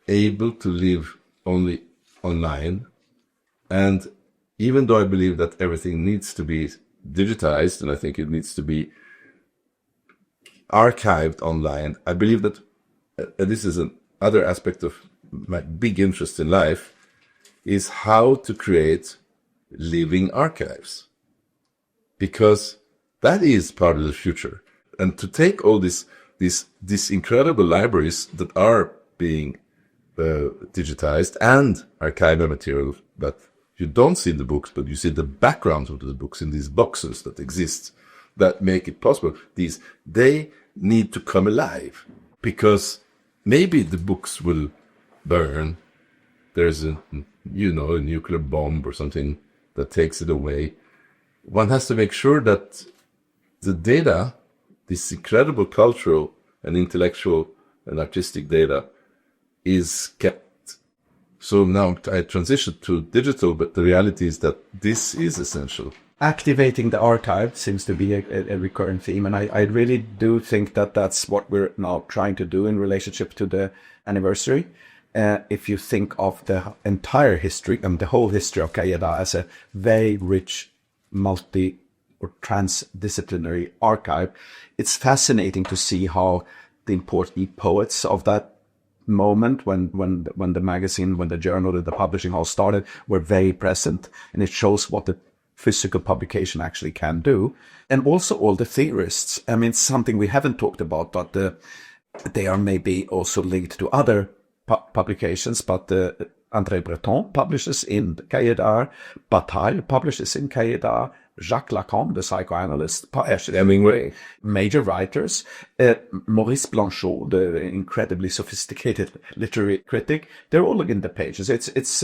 able to live only online. And even though I believe that everything needs to be digitized, and I think it needs to be archived online, I believe that this is another aspect of my big interest in life, is how to create living archives, because that is part of the future. And to take all these incredible libraries that are being digitized and archival material, but you don't see the books, but you see the backgrounds of the books in these boxes that exist that make it possible. They need to come alive, because maybe the books will burn. There's a nuclear bomb or something that takes it away. One has to make sure that the data, this incredible cultural and intellectual and artistic data, is kept. So now I transitioned to digital, but the reality is that this is essential. Activating the archive seems to be a recurrent theme, and I really do think that that's what we're now trying to do in relationship to the anniversary. If you think of the entire history and the whole history of Cahiers as a very rich, multi or transdisciplinary archive, it's fascinating to see how the important poets of that moment, when the magazine, when the journal, the publishing house started, were very present, and it shows what the physical publication actually can do. And also all the theorists. I mean, something we haven't talked about, but they are maybe also linked to other publications, but André Breton publishes in Cahiers d'Art, Bataille publishes in Cahiers d'Art, Jacques Lacan, the psychoanalyst, Hemingway, major writers, Maurice Blanchot, the incredibly sophisticated literary critic, they're all in the pages. It's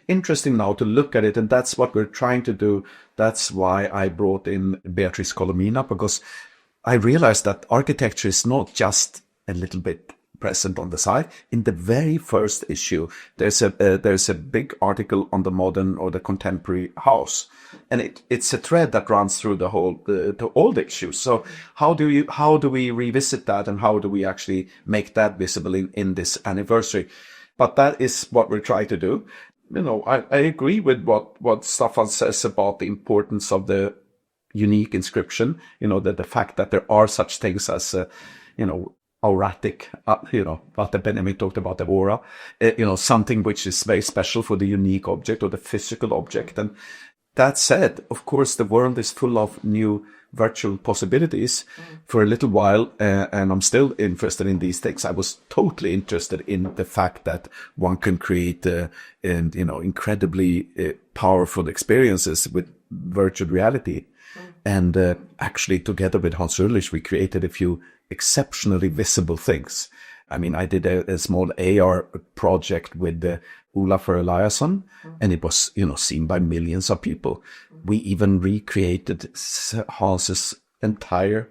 interesting now to look at it, and that's what we're trying to do. That's why I brought in Beatrice Colomina, because I realized that architecture is not just a little bit present on the side. In the very first issue, there's a big article on the modern or the contemporary house, and it's a thread that runs through the whole all the issues. So how do we revisit that, and how do we actually make that visible in this anniversary? But that is what we're trying to do. I agree with what Staffan says about the importance of the unique inscription. That the fact that there are such things as auratic, Walter Benjamin talked about the aura, something which is very special for the unique object or the physical object. And that said, of course, the world is full of new virtual possibilities. For a little while, and I'm still interested in these things. I was totally interested in the fact that one can create, incredibly powerful experiences with virtual reality. And actually, together with Hans Ulrich, we created a few exceptionally visible things. I mean, I did a small AR project with Olafur Eliasson, and it was, seen by millions of people. We even recreated Hans's entire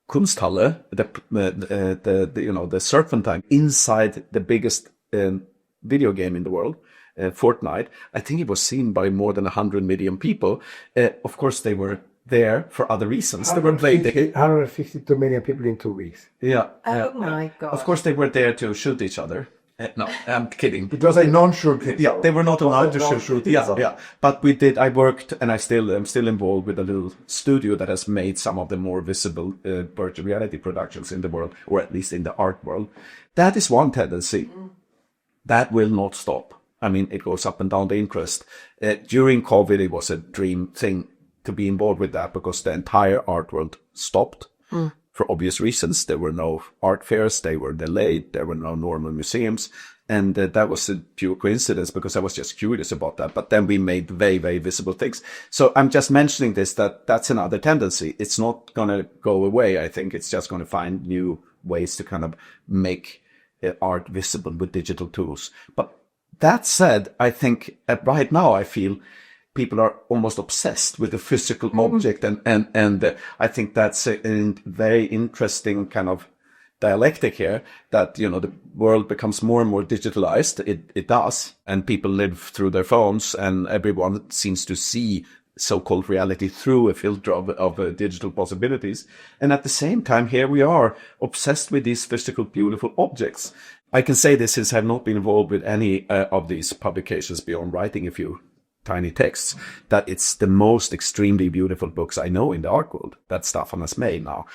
Kunsthalle, the Serpentine, inside the biggest video game in the world, Fortnite. I think it was seen by more than 100 million people. Of course, they were there for other reasons. They were playing 152 million people in 2 weeks. Yeah. Oh my God. Of course, they were there to shoot each other. No, I'm kidding. It was a non-shoot. Yeah, they were not allowed to shoot. Yeah. But I worked, and I'm still involved with a little studio that has made some of the more visible virtual reality productions in the world, or at least in the art world. That is one tendency. That will not stop. I mean, it goes up and down the interest. During COVID, it was a dream thing to be involved with that, because the entire art world stopped for obvious reasons. There were no art fairs. They were delayed. There were no normal museums. And that was a pure coincidence because I was just curious about that. But then we made very, very visible things. So I'm just mentioning this, that's another tendency. It's not going to go away. I think it's just going to find new ways to kind of make art visible with digital tools. But that said, I think right now I feel people are almost obsessed with the physical object. And I think that's a very interesting kind of dialectic here, that, the world becomes more and more digitalized. It does. And people live through their phones, and everyone seems to see so-called reality through a filter of digital possibilities. And at the same time, here we are obsessed with these physical, beautiful objects. I can say this since I've not been involved with any of these publications beyond writing a few tiny texts, that it's the most extremely beautiful books I know in the art world that Staffan has made now.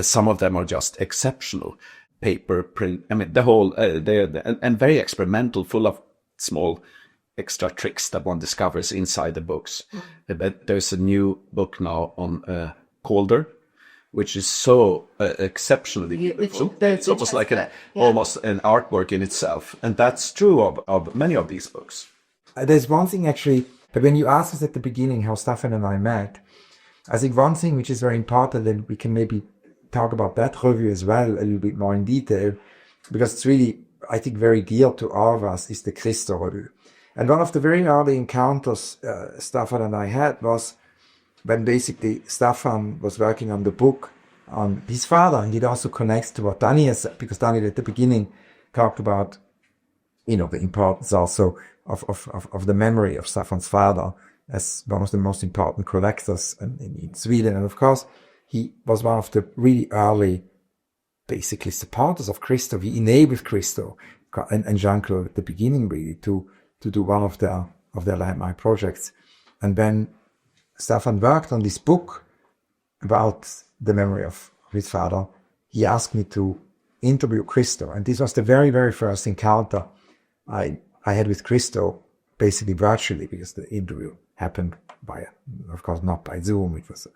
Some of them are just exceptional. Paper, print, the whole, and very experimental, full of small extra tricks that one discovers inside the books. But there's a new book now on Calder, which is so exceptionally beautiful. It's almost like almost an artwork in itself. And that's true of many of these books. There's one thing actually, but when you asked us at the beginning how Staffan and I met, I think one thing which is very important, and we can maybe talk about that review as well a little bit more in detail, because it's really, I think, very dear to all of us, is the Christo review. And one of the very early encounters Staffan and I had was when basically Staffan was working on the book on his father, and it also connects to what Daniel said, because Daniel at the beginning talked about, the importance also of the memory of Staffan's father as one of the most important collectors in Sweden. And of course, he was one of the really early, basically, supporters of Christo. He enabled Christo and Jean-Claude at the beginning, really, to do one of their landmark projects. And when Staffan worked on this book about the memory of his father, he asked me to interview Christo. And this was the very, very first encounter I had with Christo, basically virtually, because the interview happened of course, not by Zoom. It was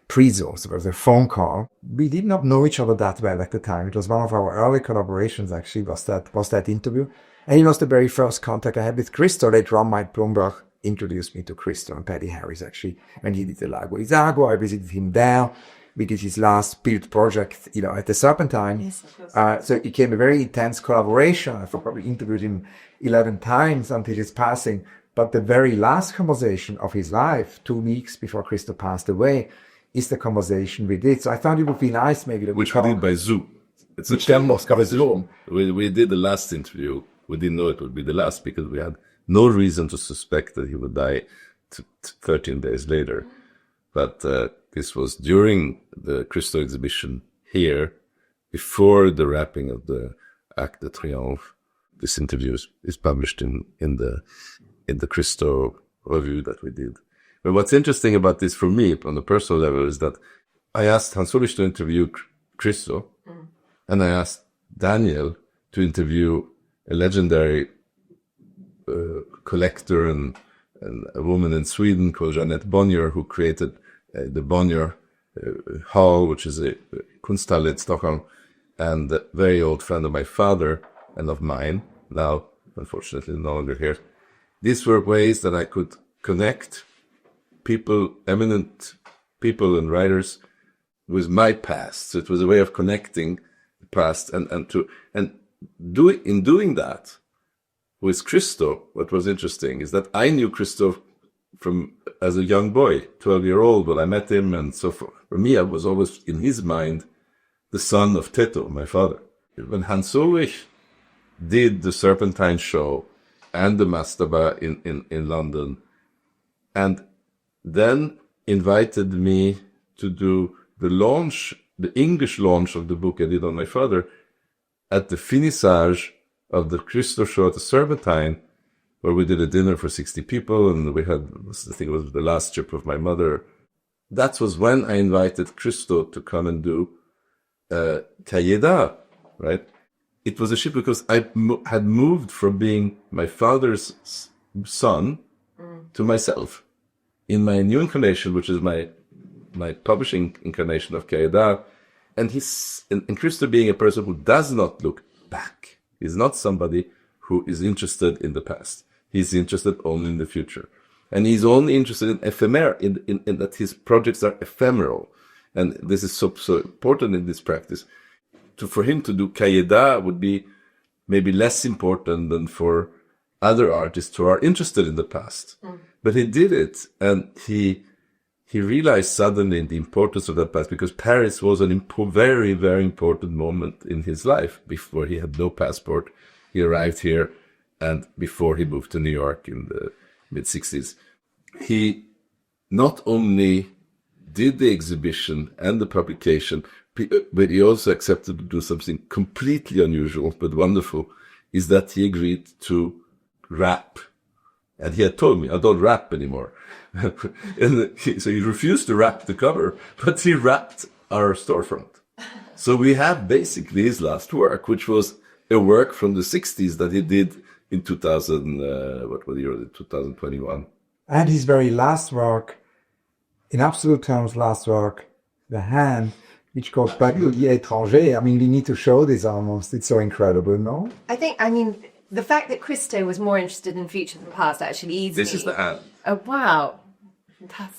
pre-Zoom, so it was a phone call. We did not know each other that well at the time. It was one of our early collaborations, actually, was that interview. And it was the very first contact I had with Christo. Later on, Mike Bloomberg introduced me to Christo and Paddy Harris, actually, when he did the Lago Isago. I visited him there. We did his last build project, at the Serpentine. Yes, of course. So it became a very intense collaboration. I probably interviewed him 11 times until his passing. But the very last conversation of his life, 2 weeks before Christo passed away, is the conversation we did. So I thought it would be nice maybe that which we did by Zoom. Which then was by Zoom. We did the last interview. We didn't know it would be the last because we had no reason to suspect that he would die 13 days later. But this was during the Christo exhibition here, before the wrapping of the Arc de Triomphe. This interview is published in the Christo review that we did. But what's interesting about this for me, on the personal level, is that I asked Hans Ulrich to interview Christo, and I asked Daniel to interview a legendary collector and a woman in Sweden called Jeanette Bonnier, who created the Bonnier Hall, which is a Kunsthalle in Stockholm, and a very old friend of my father and of mine, now unfortunately no longer here. These were ways that I could connect people, eminent people and writers, with my past. So it was a way of connecting the past in doing that with Christo. What was interesting is that I knew Christo as a young boy, 12-year-old, when I met him, and so for me, I was always in his mind the son of Teto, my father. When Hans Ulrich did the Serpentine show and the Mastaba in London, and then invited me to do the English launch of the book I did on my father at the finissage of the Christo show at the Serpentine, where we did a dinner for 60 people, and we had, I think it was the last trip of my mother. That was when I invited Christo to come and do Cahiers, right? It was a shift because I had moved from being my father's son to myself. In my new incarnation, which is my publishing incarnation of Cahiers, And Christo being a person who does not look back. He's not somebody who is interested in the past. He's interested only in the future. And he's only interested in in that his projects are ephemeral. And this is so important in this practice. For him to do Cahiers d'Art would be maybe less important than for other artists who are interested in the past. But he did it, and he realized suddenly the importance of that past, because Paris was a very, very important moment in his life. Before he had no passport, he arrived here, and before he moved to New York in the mid-60s. He not only did the exhibition and the publication, but he also accepted to do something completely unusual but wonderful, is that he agreed to wrap. And he had told me, I don't wrap anymore. So he refused to wrap the cover, but he wrapped our storefront. So we have basically his last work, which was a work from the 60s that he did in 2021. And his very last work, in absolute terms, last work, the hand, which goes back to the étranger. I mean, we need to show this almost. It's so incredible, no? I mean, the fact that Christo was more interested in future than past actually easily. This is the hand. Oh, wow.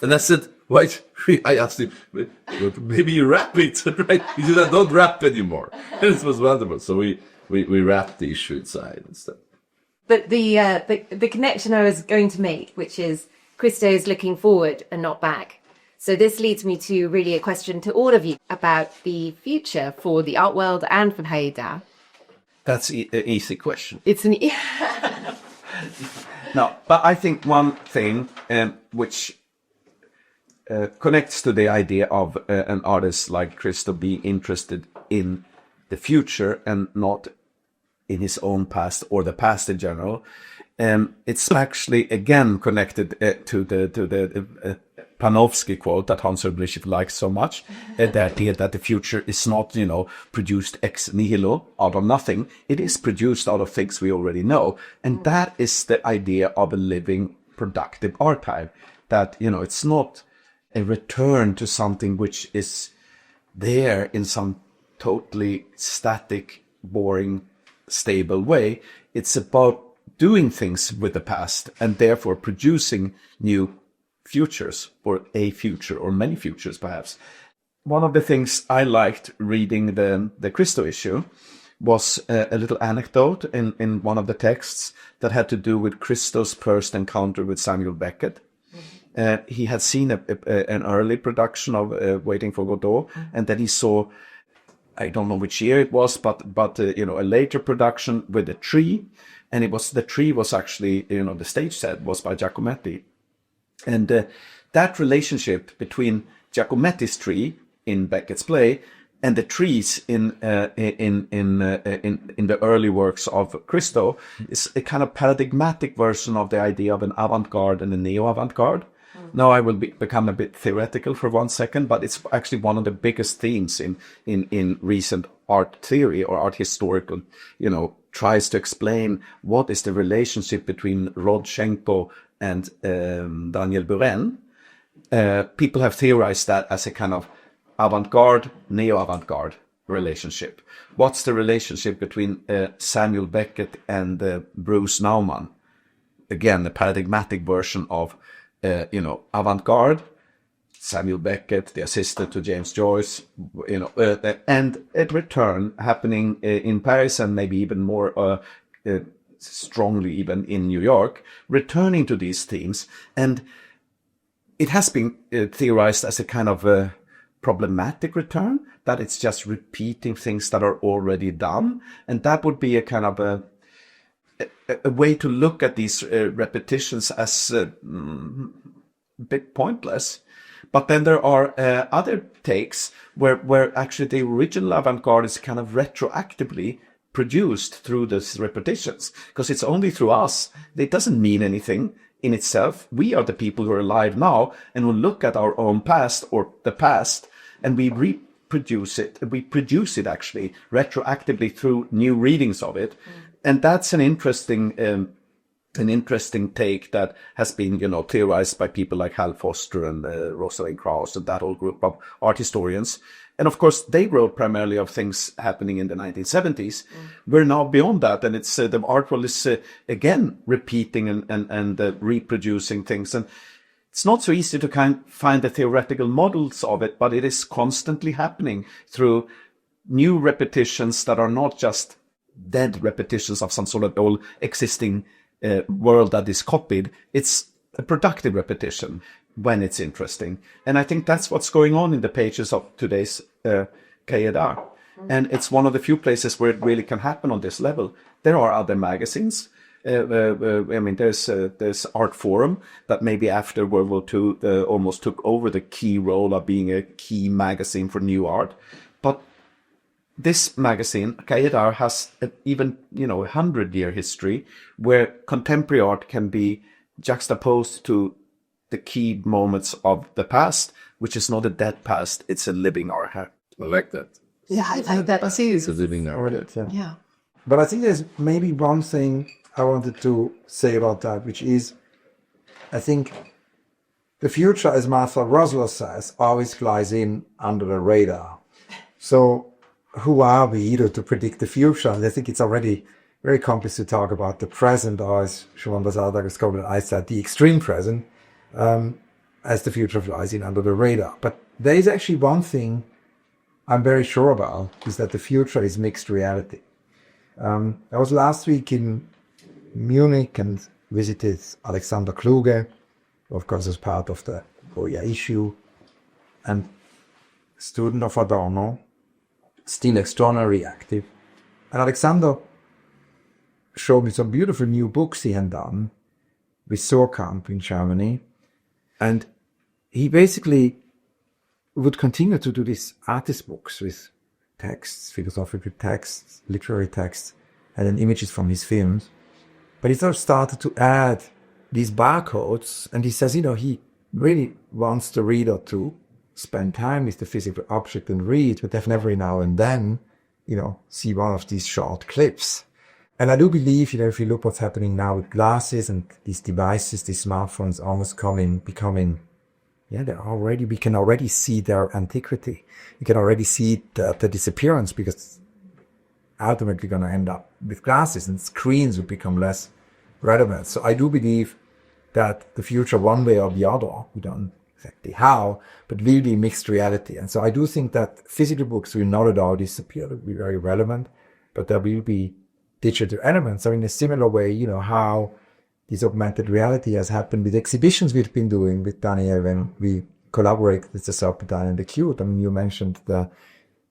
And I said, wait, I asked him, maybe you wrap it, right? He said, I don't wrap anymore. And it was wonderful. So we wrapped the issue inside and stuff. But the connection I was going to make, which is Christo is looking forward and not back. So this leads me to really a question to all of you about the future for the art world and for Cahiers d'Art. That's an easy question. It's an No, but I think one thing which connects to the idea of an artist like Christo being interested in the future and not in his own past or the past in general, it's actually again connected to the Panofsky quote that Hans Ulrich likes so much, the idea that the future is not, produced ex nihilo, out of nothing. It is produced out of things we already know. And that is the idea of a living, productive archive. That, it's not a return to something which is there in some totally static, boring, stable way. It's about doing things with the past and therefore producing new futures, or a future, or many futures perhaps. One of the things I liked reading the Christo issue was a little anecdote in one of the texts that had to do with Christo's first encounter with Samuel Beckett. He had seen an early production of Waiting for Godot, and then he saw, I don't know which year it was, but a later production with a tree, and the tree was actually, the stage set was by Giacometti. And that relationship between Giacometti's tree in Beckett's play and the trees in the early works of Christo is a kind of paradigmatic version of the idea of an avant-garde and a neo-avant-garde. Now I will become a bit theoretical for 1 second, but it's actually one of the biggest themes in recent art theory or art historical, tries to explain what is the relationship between Rodchenko and Daniel Buren. People have theorized that as a kind of avant-garde, neo-avant-garde relationship. What's the relationship between Samuel Beckett and Bruce Nauman? Again, the paradigmatic version of, avant-garde, Samuel Beckett, the assistant to James Joyce, and a return happening in Paris and maybe even more strongly even in New York, returning to these themes. And it has been theorized as a kind of a problematic return, that it's just repeating things that are already done. And that would be a kind of a way to look at these repetitions as a bit pointless. But then there are other takes where actually the original avant-garde is kind of retroactively produced through these repetitions, because it's only through us. It doesn't mean anything in itself. We are the people who are alive now and will look at our own past or the past, and we reproduce it. We produce it actually retroactively through new readings of it. And that's an interesting an interesting take that has been, theorized by people like Hal Foster and Rosalind Krauss and that whole group of art historians. And of course, they wrote primarily of things happening in the 1970s. We're now beyond that, and it's the art world is again repeating and reproducing things. And it's not so easy to find the theoretical models of it, but it is constantly happening through new repetitions that are not just dead repetitions of some sort of old existing world that is copied. It's a productive repetition when it's interesting. And I think that's what's going on in the pages of today's Cahiers d'Art. And it's one of the few places where it really can happen on this level. There are other magazines. There's Art Forum that maybe after World War II almost took over the key role of being a key magazine for new art. But this magazine, Cahiers d'Art, has even, 100-year history where contemporary art can be juxtaposed to the key moments of the past, which is not a dead past, it's a living art. I like that. Yeah, I like that too. It's a living art. Yeah. But I think there's maybe one thing I wanted to say about that, which is, I think the future, as Martha Rosler says, always flies in under the radar. So who are we to predict the future? And I think it's already very complex to talk about the present, or as Joan Basalda discovered, I said, the extreme present, as the future flies in under the radar. But there is actually one thing I'm very sure about, is that the future is mixed reality. I was last week in Munich and visited Alexander Kluge, of course as part of the Goya issue, and student of Adorno, still extraordinarily active. And Alexander showed me some beautiful new books he had done with Duchamp in Germany. And he basically would continue to do these artist books with texts, philosophical texts, literary texts, and then images from his films. But he sort of started to add these barcodes, and he says, he really wants the reader to spend time with the physical object and read, but have every now and then, see one of these short clips. And I do believe, if you look what's happening now with glasses and these devices, these smartphones almost becoming, we can already see their antiquity. You can already see the disappearance, because ultimately going to end up with glasses and screens will become less relevant. So I do believe that the future, one way or the other, we don't exactly how, but will be mixed reality. And so I do think that physical books will not at all disappear. They'll be very relevant, but there will be digital elements. So in a similar way, how this augmented reality has happened with exhibitions we've been doing with Daniel when we collaborate with the Serpentine and the Cute. I mean, you mentioned the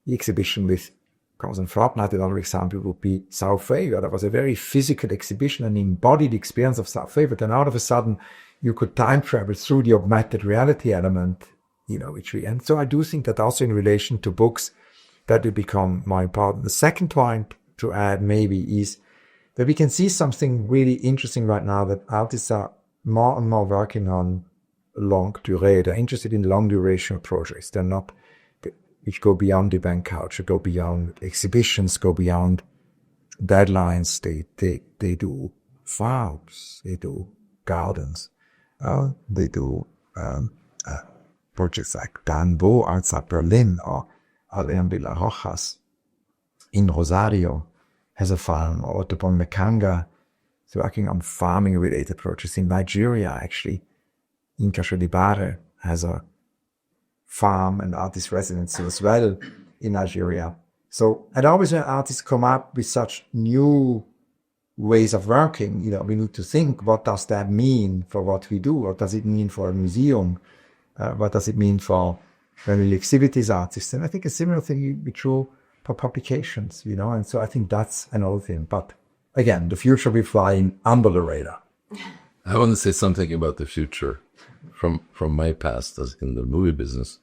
exhibition with Cahiers and Fragments. Another example would be South Favor. That was a very physical exhibition, an embodied experience of South Favor. Then out of a sudden, you could time travel through the augmented reality element, and so I do think that also in relation to books, that will become more important. The second point to add maybe is that we can see something really interesting right now, that artists are more and more working on longue durée. They're interested in long duration projects. They're not, which go beyond event culture, go beyond exhibitions, go beyond deadlines. They do farms, they do gardens, they do projects like Dan Bo outside Berlin, or Alain de la Rojas in Rosario has a farm, or Otobon Mekanga is working on farming related projects in Nigeria. Actually, Inka Shodibare has a farm and artist residency as well in Nigeria. So, and always when artists come up with such new ways of working, we need to think, what does that mean for what we do? What does it mean for a museum? What does it mean for when we exhibit these artists? And I think a similar thing would be true for publications, and so I think that's another thing. But again, the future will fly in under the radar. I want to say something about the future from my past as in the movie business.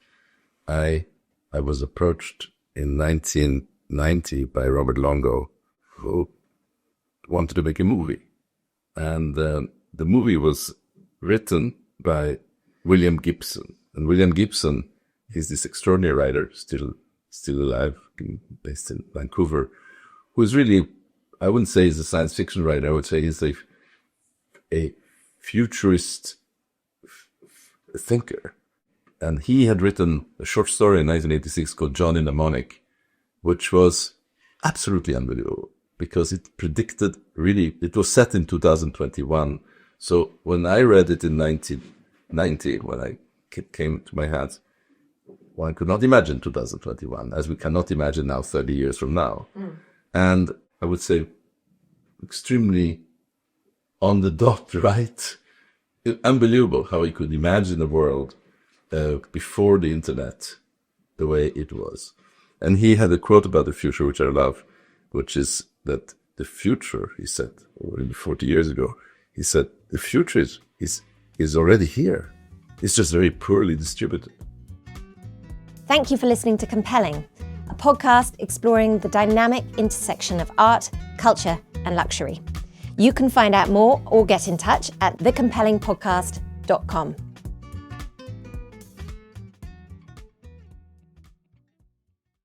I was approached in 1990 by Robert Longo, who wanted to make a movie. And the movie was written by William Gibson. And William Gibson is this extraordinary writer, still alive, based in Vancouver, who is really, I wouldn't say he's a science fiction writer, I would say he's a a futurist thinker. And he had written a short story in 1986 called John in the Mnemonic, which was absolutely unbelievable because it predicted really, it was set in 2021. So when I read it in 1990, when it came to my hands, one could not imagine 2021, as we cannot imagine now 30 years from now. And I would say extremely on the dot, right? Unbelievable how he could imagine a world before the internet the way it was. And he had a quote about the future, which I love, which is that the future, he said, already 40 years ago, he said, the future is already here. It's just very poorly distributed. Thank you for listening to Compelling, a podcast exploring the dynamic intersection of art, culture, and luxury. You can find out more or get in touch at thecompellingpodcast.com.